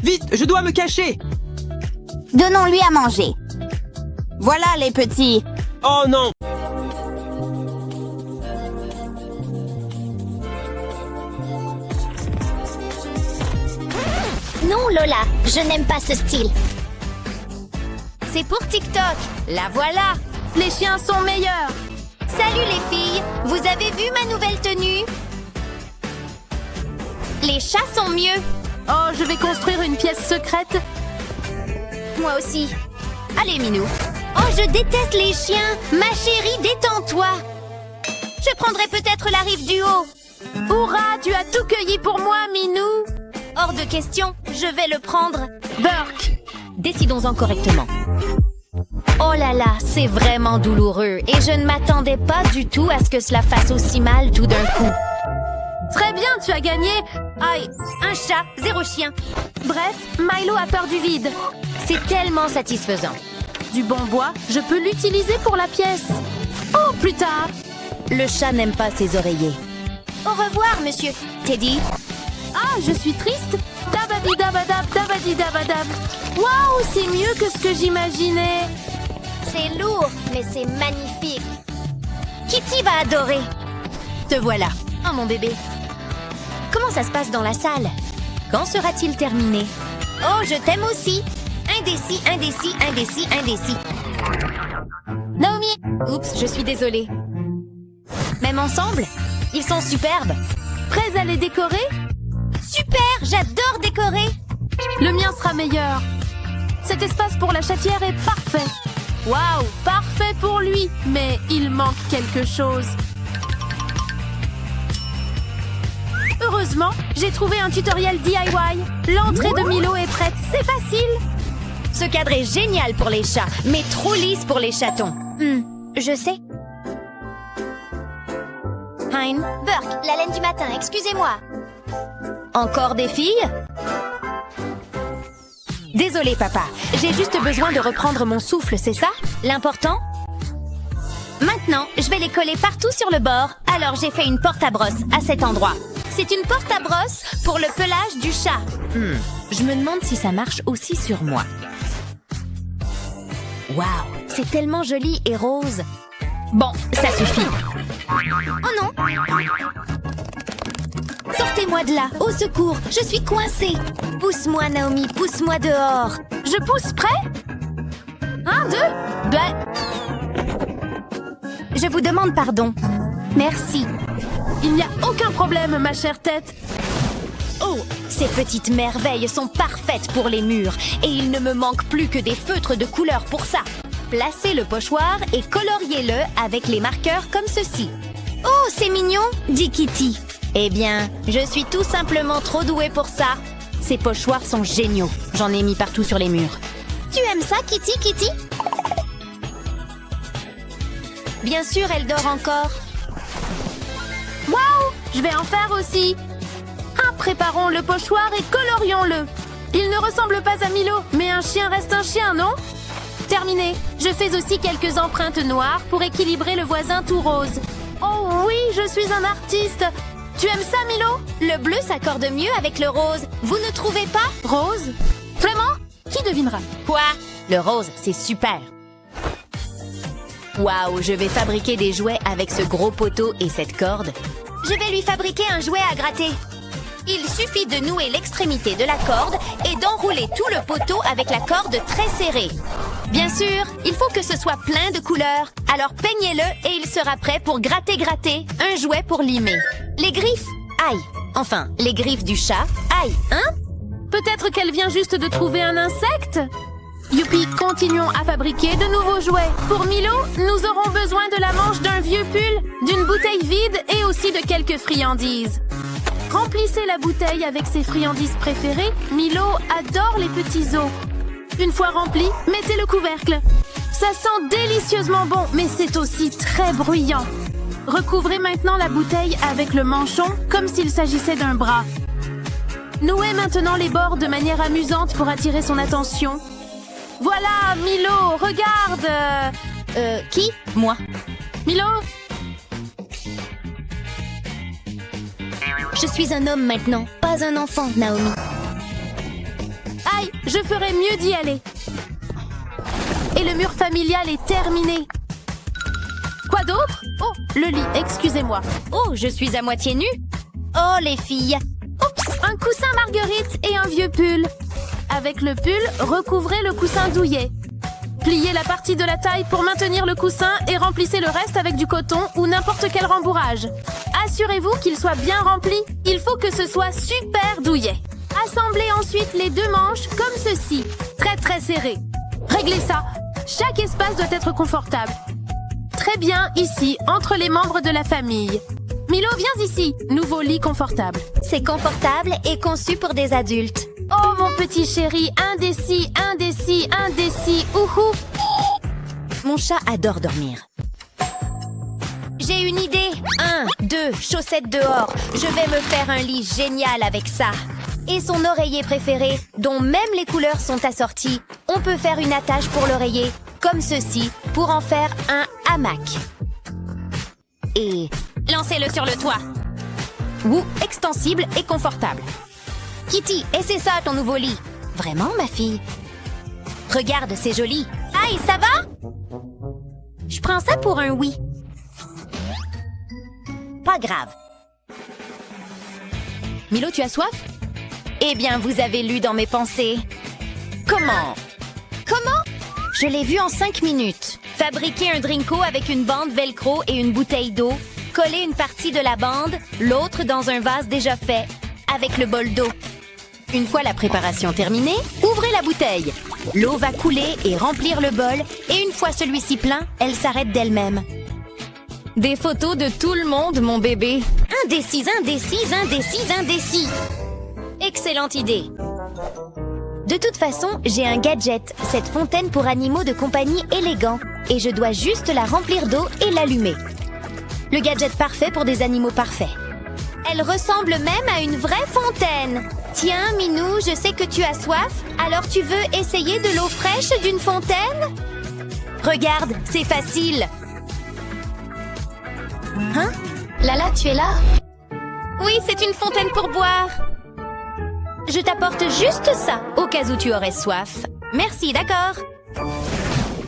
Vite, je dois me cacher. Donnons-lui à manger. Voilà les petits. Oh non. Non, Lola, je n'aime pas ce style. C'est pour TikTok. La voilà. Les chiens sont meilleurs. Salut les filles, vous avez vu ma nouvelle tenue? Les chats sont mieux. Oh, je vais construire une pièce secrète. Moi aussi. Allez, Minou. Oh, je déteste les chiens. Ma chérie, détends-toi. Je prendrai peut-être la rive du haut. Hourra, tu as tout cueilli pour moi, Minou. Hors de question, je vais le prendre. Burk, décidons-en correctement. Oh là là, c'est vraiment douloureux et je ne m'attendais pas du tout à ce que cela fasse aussi mal tout d'un coup. Très bien, tu as gagné. Aïe, un chat, 0 chien. Bref, Milo a peur du vide. C'est tellement satisfaisant. Du bon bois, je peux l'utiliser pour la pièce. Oh, plus tard. Le chat n'aime pas ses oreillers. Au revoir, monsieur Teddy. Ah, je suis triste. Dabadi-dabadab, dabadi-dabadab. Waouh, c'est mieux que ce que j'imaginais. C'est lourd, mais c'est magnifique. Kitty va adorer. Te voilà. Oh, mon bébé. Comment ça se passe dans la salle? Quand sera-t-il terminé? Oh, je t'aime aussi. Indécis, indécis, indécis, indécis. Naomi! Oups, je suis désolée. Même ensemble? Ils sont superbes. Prêts à les décorer? Super, j'adore décorer. Le mien sera meilleur. Cet espace pour la chatière est parfait. Waouh, parfait pour lui. Mais il manque quelque chose. Heureusement, j'ai trouvé un tutoriel DIY. L'entrée de Milo est prête, c'est facile. Ce cadre est génial pour les chats, mais trop lisse pour les chatons. Je sais. Hein? Burk, la laine du matin, excusez-moi. Encore des filles? Désolé, papa. J'ai juste besoin de reprendre mon souffle, c'est ça? L'important? Maintenant, je vais les coller partout sur le bord. Alors, j'ai fait une porte à brosse à cet endroit. C'est une porte à brosse pour le pelage du chat. Je me demande si ça marche aussi sur moi. Waouh, c'est tellement joli et rose. Bon, ça suffit. Oh non! Sortez-moi de là! Au secours! Je suis coincée! Pousse-moi, Naomi, pousse-moi dehors! Je pousse, prêt? 1, 2, ben... Je vous demande pardon. Merci. Il n'y a aucun problème, ma chère tête. Oh, ces petites merveilles sont parfaites pour les murs. Et il ne me manque plus que des feutres de couleur pour ça. Placez le pochoir et coloriez-le avec les marqueurs comme ceci. Oh, c'est mignon, dit Kitty. Eh bien, je suis tout simplement trop douée pour ça. Ces pochoirs sont géniaux. J'en ai mis partout sur les murs. Tu aimes ça, Kitty, Kitty? Bien sûr, elle dort encore. Waouh! Je vais en faire aussi. Préparons le pochoir et colorions-le. Il ne ressemble pas à Milo, mais un chien reste un chien, non? Terminé. Je fais aussi quelques empreintes noires pour équilibrer le voisin tout rose. Oh oui, je suis un artiste. Tu aimes ça, Milo? Le bleu s'accorde mieux avec le rose. Vous ne trouvez pas? Rose? Vraiment? Qui devinera? Quoi? Le rose, c'est super. Waouh, je vais fabriquer des jouets avec ce gros poteau et cette corde. Je vais lui fabriquer un jouet à gratter. Il suffit de nouer l'extrémité de la corde et d'enrouler tout le poteau avec la corde très serrée. Bien sûr, il faut que ce soit plein de couleurs. Alors peignez-le et il sera prêt pour gratter, un jouet pour limer. Les griffes, aïe. Enfin, les griffes du chat, aïe, hein? Peut-être qu'elle vient juste de trouver un insecte? Youpi, continuons à fabriquer de nouveaux jouets. Pour Milo, nous aurons besoin de la manche d'un vieux pull, d'une bouteille vide et aussi de quelques friandises. Remplissez la bouteille avec ses friandises préférées. Milo adore les petits os. Une fois rempli, mettez le couvercle. Ça sent délicieusement bon, mais c'est aussi très bruyant. Recouvrez maintenant la bouteille avec le manchon comme s'il s'agissait d'un bras. Nouez maintenant les bords de manière amusante pour attirer son attention. Voilà, Milo, regarde! Qui? Moi. Milo? Je suis un homme maintenant, pas un enfant, Naomi. Aïe, je ferais mieux d'y aller. Et le mur familial est terminé. Quoi d'autre? Oh, le lit, excusez-moi. Oh, je suis à moitié nue. Oh, les filles. Oups, un coussin marguerite et un vieux pull. Avec le pull, recouvrez le coussin douillet. Pliez la partie de la taille pour maintenir le coussin et remplissez le reste avec du coton ou n'importe quel rembourrage. Assurez-vous qu'il soit bien rempli. Il faut que ce soit super douillet. Assemblez ensuite les deux manches comme ceci, très serré. Réglez ça. Chaque espace doit être confortable. Très bien, ici, entre les membres de la famille. Milo, viens ici. Nouveau lit confortable. C'est confortable et conçu pour des adultes. Oh, mon petit chéri, indécis, ouhou. Mon chat adore dormir. J'ai une idée. 1, 2, chaussettes dehors. Je vais me faire un lit génial avec ça. Et son oreiller préféré, dont même les couleurs sont assorties. On peut faire une attache pour l'oreiller, comme ceci, pour en faire un hamac. Et lancez-le sur le toit. Ou extensible et confortable. Kitty, et c'est ça ton nouveau lit. Vraiment, ma fille? Regarde, c'est joli. Aïe, ça va? Je prends ça pour un oui. Pas grave. Milo, tu as soif? Eh bien, vous avez lu dans mes pensées. Comment? Je l'ai vu en 5 minutes. Fabriquer un drinko avec une bande velcro et une bouteille d'eau. Coller une partie de la bande, l'autre dans un vase déjà fait, avec le bol d'eau. Une fois la préparation terminée, ouvrez la bouteille. L'eau va couler et remplir le bol, et une fois celui-ci plein, elle s'arrête d'elle-même. Des photos de tout le monde, mon bébé. Indécis. Excellente idée. De toute façon, j'ai un gadget, cette fontaine pour animaux de compagnie élégant, et je dois juste la remplir d'eau et l'allumer. Le gadget parfait pour des animaux parfaits. Elle ressemble même à une vraie fontaine. Tiens, Minou, je sais que tu as soif, alors tu veux essayer de l'eau fraîche d'une fontaine? Regarde, c'est facile. Hein? Lala, tu es là? Oui, c'est une fontaine pour boire. Je t'apporte juste ça, au cas où tu aurais soif. Merci, d'accord.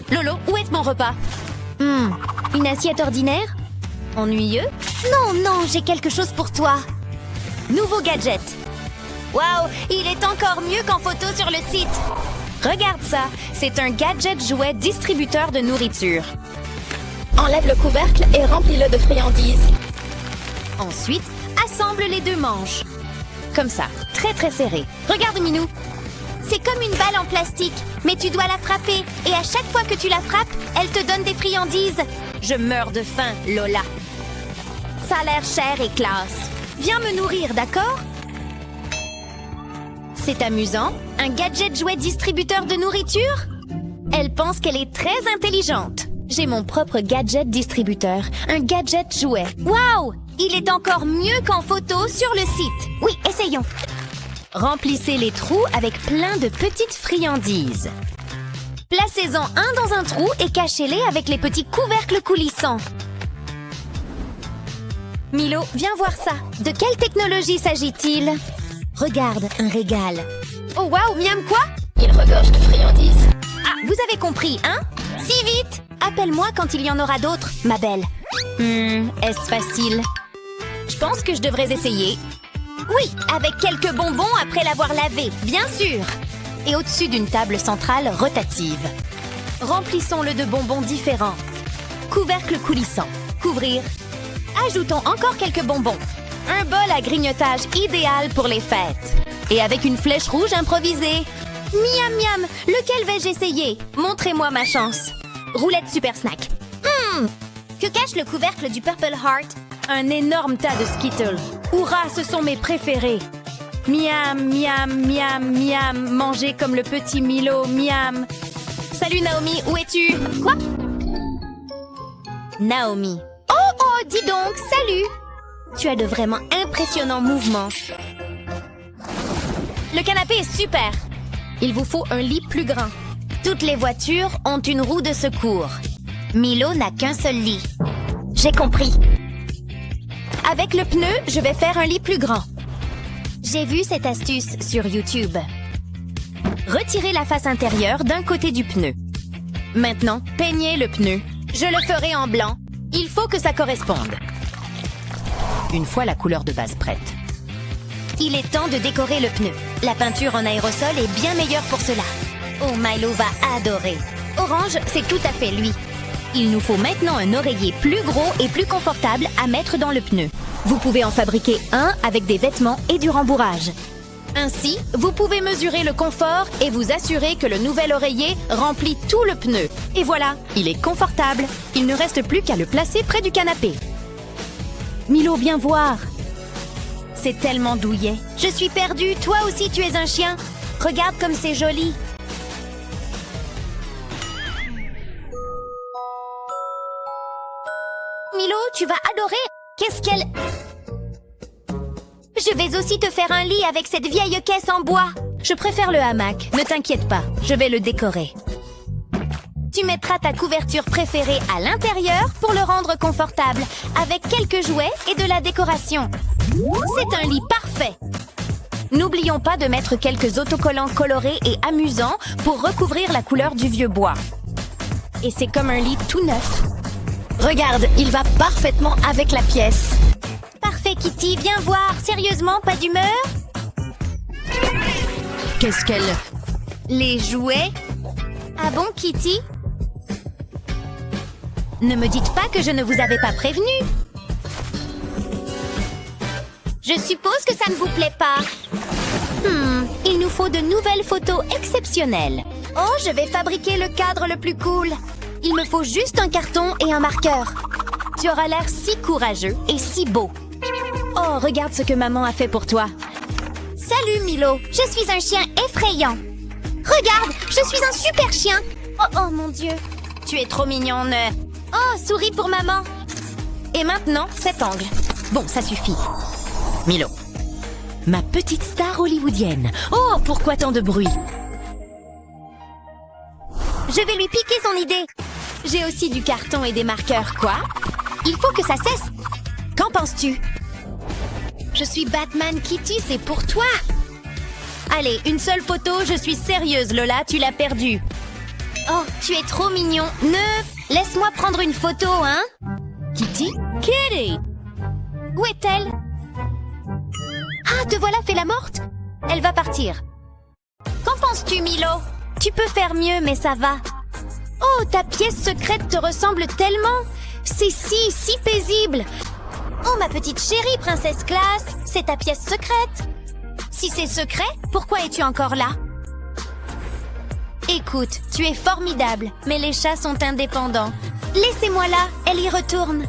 Lolo, où est mon repas? Une assiette ordinaire? Ennuyeux? Non, j'ai quelque chose pour toi. Nouveau gadget. Waouh, il est encore mieux qu'en photo sur le site. Regarde ça, c'est un gadget jouet distributeur de nourriture. Enlève le couvercle et remplis-le de friandises. Ensuite, assemble les deux manches. Comme ça, très serré. Regarde, Minou. C'est comme une balle en plastique, mais tu dois la frapper. Et à chaque fois que tu la frappes, elle te donne des friandises. Je meurs de faim, Lola. Ça a l'air cher et classe. Viens me nourrir, d'accord? C'est amusant. Un gadget jouet distributeur de nourriture? Elle pense qu'elle est très intelligente. J'ai mon propre gadget distributeur. Un gadget jouet. Waouh! Il est encore mieux qu'en photo sur le site. Oui, essayons. Remplissez les trous avec plein de petites friandises. Placez-en un dans un trou et cachez-les avec les petits couvercles coulissants. Milo, viens voir ça. De quelle technologie s'agit-il? Regarde, un régal. Oh waouh, miam quoi? Il regorge de friandises. Ah, vous avez compris, hein? Si vite! Appelle-moi quand il y en aura d'autres, ma belle. Est-ce facile? Je pense que je devrais essayer. Oui, avec quelques bonbons après l'avoir lavé, bien sûr. Et au-dessus d'une table centrale rotative. Remplissons-le de bonbons différents. Couvercle coulissant. Couvrir. Ajoutons encore quelques bonbons. Un bol à grignotage idéal pour les fêtes. Et avec une flèche rouge improvisée. Miam miam, lequel vais-je essayer? Montrez-moi ma chance. Roulette super snack. Que cache le couvercle du Purple Heart? Un énorme tas de Skittles. Hourra, ce sont mes préférés. Miam, miam, miam, miam. Manger comme le petit Milo, miam. Ça Salut Naomi, où es-tu? Quoi? Naomi. Oh, dis donc, salut! Tu as de vraiment impressionnants mouvements. Le canapé est super. Il vous faut un lit plus grand. Toutes les voitures ont une roue de secours. Milo n'a qu'un seul lit. J'ai compris. Avec le pneu, je vais faire un lit plus grand. J'ai vu cette astuce sur YouTube. Retirez la face intérieure d'un côté du pneu. Maintenant, peignez le pneu. Je le ferai en blanc. Il faut que ça corresponde. Une fois la couleur de base prête. Il est temps de décorer le pneu. La peinture en aérosol est bien meilleure pour cela. Oh, Milo va adorer. Orange, c'est tout à fait lui. Il nous faut maintenant un oreiller plus gros et plus confortable à mettre dans le pneu. Vous pouvez en fabriquer un avec des vêtements et du rembourrage. Ainsi, vous pouvez mesurer le confort et vous assurer que le nouvel oreiller remplit tout le pneu. Et voilà, il est confortable. Il ne reste plus qu'à le placer près du canapé. Milo, viens voir. C'est tellement douillet. Je suis perdue. Toi aussi, tu es un chien. Regarde comme c'est joli. Milo, tu vas adorer. Qu'est-ce qu'elle... Je vais aussi te faire un lit avec cette vieille caisse en bois. Je préfère le hamac. Ne t'inquiète pas, je vais le décorer. Tu mettras ta couverture préférée à l'intérieur pour le rendre confortable, avec quelques jouets et de la décoration. C'est un lit parfait. N'oublions pas de mettre quelques autocollants colorés et amusants pour recouvrir la couleur du vieux bois. Et c'est comme un lit tout neuf. Regarde, il va parfaitement avec la pièce. Parfait, Kitty, viens voir. Sérieusement, pas d'humeur? Qu'est-ce qu'elle... Les jouets? Ah bon, Kitty? Ne me dites pas que je ne vous avais pas prévenu. Je suppose que ça ne vous plaît pas. Il nous faut de nouvelles photos exceptionnelles. Oh, je vais fabriquer le cadre le plus cool. Il me faut juste un carton et un marqueur. Tu auras l'air si courageux et si beau. Oh, regarde ce que maman a fait pour toi. Salut, Milo. Je suis un chien effrayant. Regarde, je suis un super chien. Oh, mon Dieu. Tu es trop mignonne. Oh, souris pour maman. Et maintenant, cet angle. Bon, ça suffit. Milo. Ma petite star hollywoodienne. Oh, pourquoi tant de bruit? Je vais lui piquer son idée. J'ai aussi du carton et des marqueurs, quoi? Il faut que ça cesse. Qu'en penses-tu? Je suis Batman, Kitty, c'est pour toi. Allez, une seule photo, je suis sérieuse, Lola, tu l'as perdue. Oh, tu es trop mignon. Laisse-moi prendre une photo, hein? Kitty? Kitty! Où est-elle? Ah, te voilà fait la morte? Elle va partir. Qu'en penses-tu, Milo? Tu peux faire mieux, mais ça va. Oh, ta pièce secrète te ressemble tellement. C'est si paisible. Oh, ma petite chérie, princesse Classe, c'est ta pièce secrète. Si c'est secret, pourquoi es-tu encore là? Écoute, tu es formidable, mais les chats sont indépendants. Laissez-moi là, elle y retourne.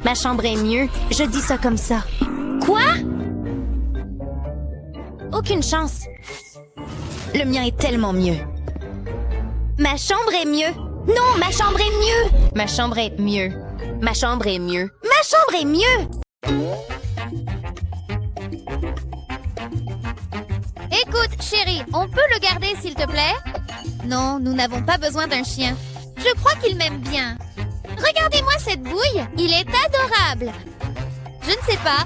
Ma chambre est mieux, je dis ça comme ça. Quoi? Aucune chance. Le mien est tellement mieux. Ma chambre est mieux. Non, ma chambre est mieux. Ma chambre est mieux. Ma chambre est mieux. Ma chambre est mieux. Écoute, chérie, on peut le garder, s'il te plaît? Non, nous n'avons pas besoin d'un chien. Je crois qu'il m'aime bien. Regardez-moi cette bouille. Il est adorable. Je ne sais pas.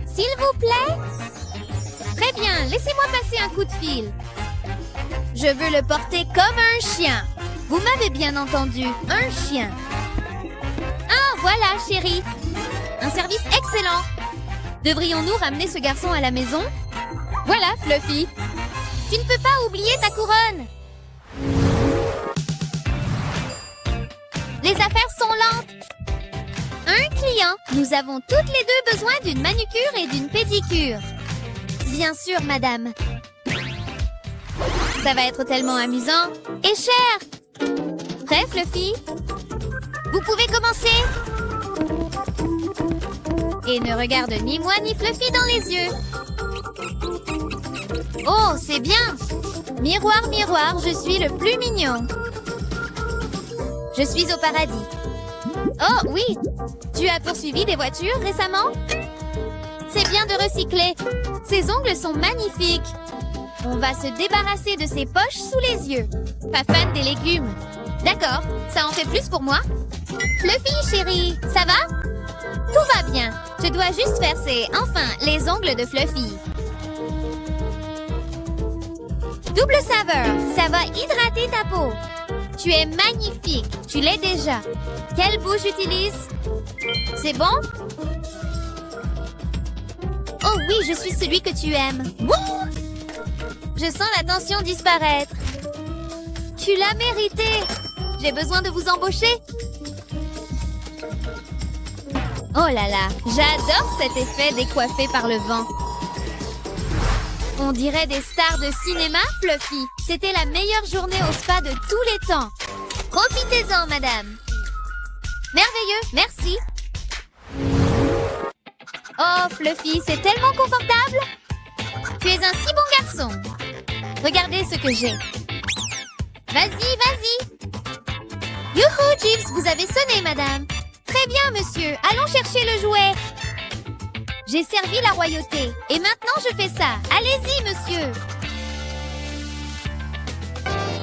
S'il vous plaît? Très bien, laissez-moi passer un coup de fil. Je veux le porter comme un chien. Vous m'avez bien entendu, un chien. Ah, voilà, chérie. Un service excellent. Devrions-nous ramener ce garçon à la maison? Voilà, Fluffy. Tu ne peux pas oublier ta couronne. Les affaires sont lentes. Un client. Nous avons toutes les deux besoin d'une manucure et d'une pédicure. Bien sûr, madame. Ça va être tellement amusant et cher. Prêt, Fluffy? Vous pouvez commencer. Et ne regarde ni moi ni Fluffy dans les yeux. Oh, c'est bien! Miroir, miroir, je suis le plus mignon. Je suis au paradis. Oh, oui! Tu as poursuivi des voitures récemment? C'est bien de recycler. Ces ongles sont magnifiques. On va se débarrasser de ces poches sous les yeux. Pas fan des légumes. D'accord, ça en fait plus pour moi. Fluffy, chérie, ça va? Tout va bien. Je dois juste faire les ongles de Fluffy. Double saveur, ça va hydrater ta peau. Tu es magnifique, tu l'es déjà. Quelle bouche j'utilise? C'est bon? Oh oui, je suis celui que tu aimes. Wouh! Je sens la tension disparaître. Tu l'as mérité. J'ai besoin de vous embaucher. Oh là là, j'adore cet effet décoiffé par le vent. On dirait des stars de cinéma, Fluffy. C'était la meilleure journée au spa de tous les temps. Profitez-en, madame. Merveilleux, merci. Oh, Fluffy, c'est tellement confortable. Tu es un si bon garçon. Regardez ce que j'ai. Vas-y, vas-y. Youhou, Jeeves, vous avez sonné, madame. Très bien, monsieur. Allons chercher le jouet. J'ai servi la royauté. Et maintenant, je fais ça. Allez-y, monsieur.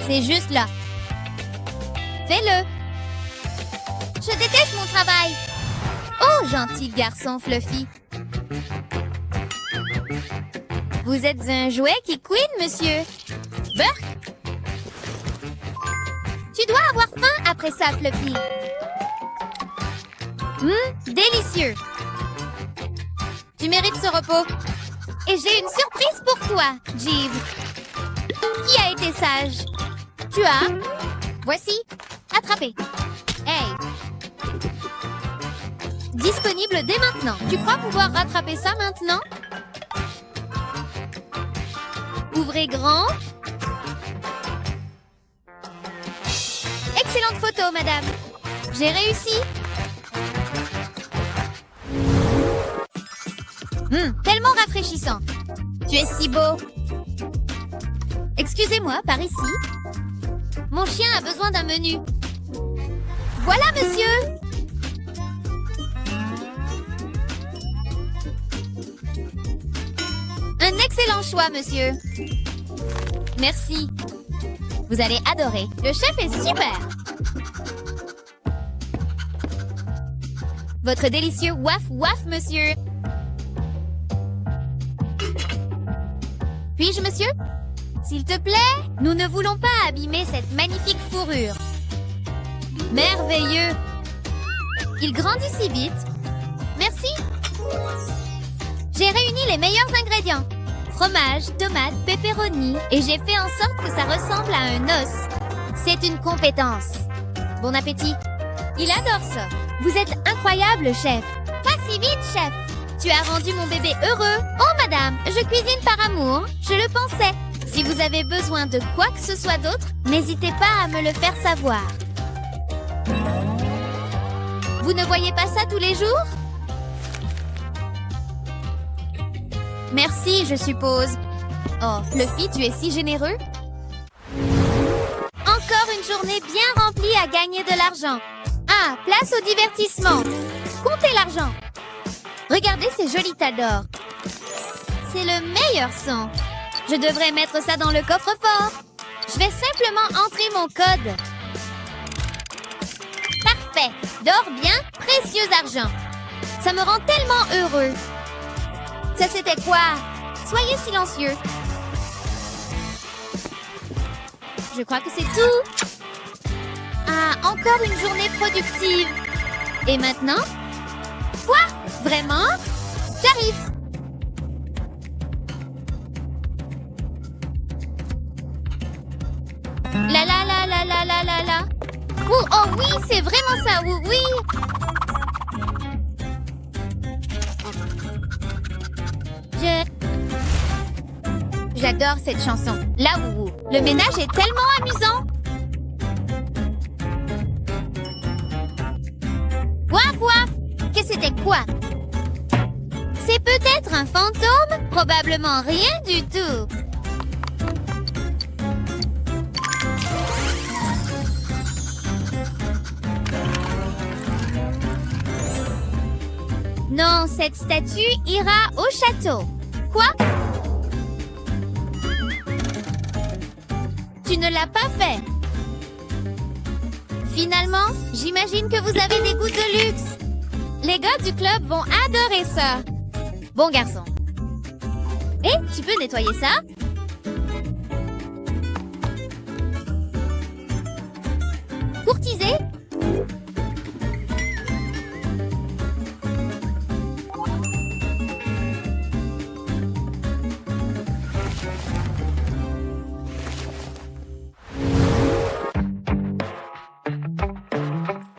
C'est juste là. Fais-le. Je déteste mon travail. Oh, gentil garçon, Fluffy. Vous êtes un jouet qui couine, monsieur. Burk? Tu dois avoir faim après ça, Fluffy. Délicieux. Tu mérites ce repos. Et j'ai une surprise pour toi, Jeeves. Qui a été sage? Tu as? Voici. Attrapé. Hey. Disponible dès maintenant. Tu crois pouvoir rattraper ça maintenant? Ouvrez grand. Excellente photo, madame. J'ai réussi. Tellement rafraîchissant. Tu es si beau. Excusez-moi, par ici. Mon chien a besoin d'un menu. Voilà, monsieur. Un excellent choix, monsieur. Merci. Vous allez adorer. Le chef est super. Votre délicieux waf waf, monsieur. Puis-je, monsieur? S'il te plaît, nous ne voulons pas abîmer cette magnifique fourrure. Merveilleux. Il grandit si vite. Merci. J'ai réuni les meilleurs ingrédients. Fromage, tomates, pepperoni, et j'ai fait en sorte que ça ressemble à un os. C'est une compétence. Bon appétit. Il adore ça. Vous êtes incroyable, chef. Pas si vite, chef. Tu as rendu mon bébé heureux. Oh, madame, je cuisine par amour. Je le pensais. Si vous avez besoin de quoi que ce soit d'autre, n'hésitez pas à me le faire savoir. Vous ne voyez pas ça tous les jours? Merci, je suppose. Oh, Fluffy, tu es si généreux. Encore une journée bien remplie à gagner de l'argent. Ah, place au divertissement. Comptez l'argent. Regardez ces jolis tas d'or. C'est le meilleur son. Je devrais mettre ça dans le coffre-fort. Je vais simplement entrer mon code. Parfait. D'or bien, précieux argent. Ça me rend tellement heureux. Ça, c'était quoi? Soyez silencieux. Je crois que c'est tout. Ah, encore une journée productive. Et maintenant? Quoi? Vraiment? J'arrive. La la la la la la la la. Oh oui, c'est vraiment ça, oui. J'adore cette chanson. La Woubou. Le ménage est tellement amusant. Waf waf. Que c'était quoi? C'est peut-être un fantôme? Probablement rien du tout. Non, cette statue ira au château. Quoi? Tu ne l'as pas fait. Finalement, j'imagine que vous avez des goûts de luxe. Les gars du club vont adorer ça. Bon garçon. Hé, tu peux nettoyer ça? Courtiser?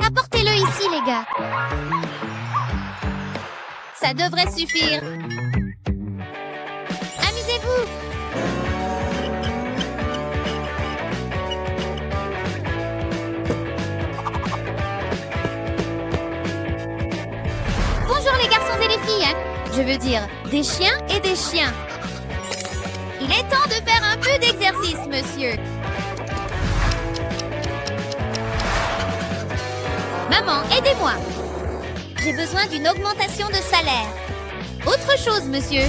Apportez-le ici, les gars. Ça devrait suffire. Amusez-vous. Bonjour les garçons et les filles. Je veux dire, des chiens et des chiens. Il est temps de faire un peu d'exercice, monsieur. Maman, aidez-moi. J'ai besoin d'une augmentation de salaire. Autre chose, monsieur.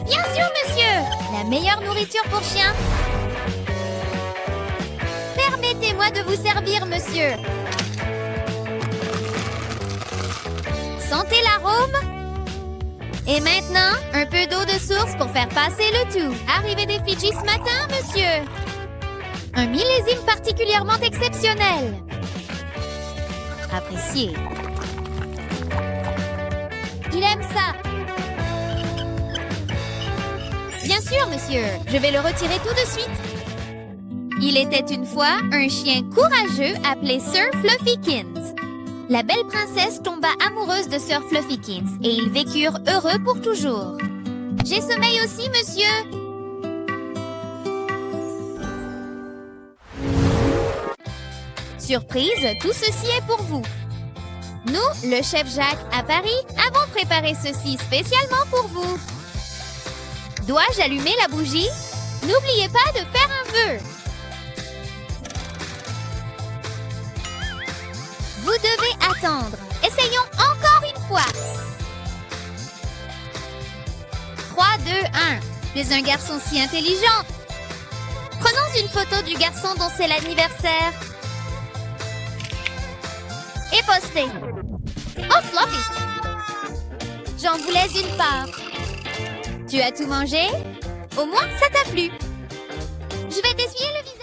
Bien sûr, monsieur. La meilleure nourriture pour chien. Permettez-moi de vous servir, monsieur. Sentez l'arôme. Et maintenant, un peu d'eau de source pour faire passer le tout. Arrivé des Fidji ce matin, monsieur. Un millésime particulièrement exceptionnel. Apprécié. Il aime ça. Bien sûr, monsieur. Je vais le retirer tout de suite. Il était une fois un chien courageux appelé Sir Fluffykins. La belle princesse tomba amoureuse de Sir Fluffykins et ils vécurent heureux pour toujours. J'ai sommeil aussi, monsieur. Surprise, tout ceci est pour vous. Nous, le chef Jacques à Paris, avons préparé ceci spécialement pour vous. Dois-je allumer la bougie? N'oubliez pas de faire un vœu. Vous devez attendre. Essayons encore une fois. 3, 2, 1. Tu es un garçon si intelligent. Prenons une photo du garçon dont c'est l'anniversaire. Et postez. Oh, Fluffy! J'en voulais une part. Tu as tout mangé? Au moins, ça t'a plu. Je vais t'essuyer le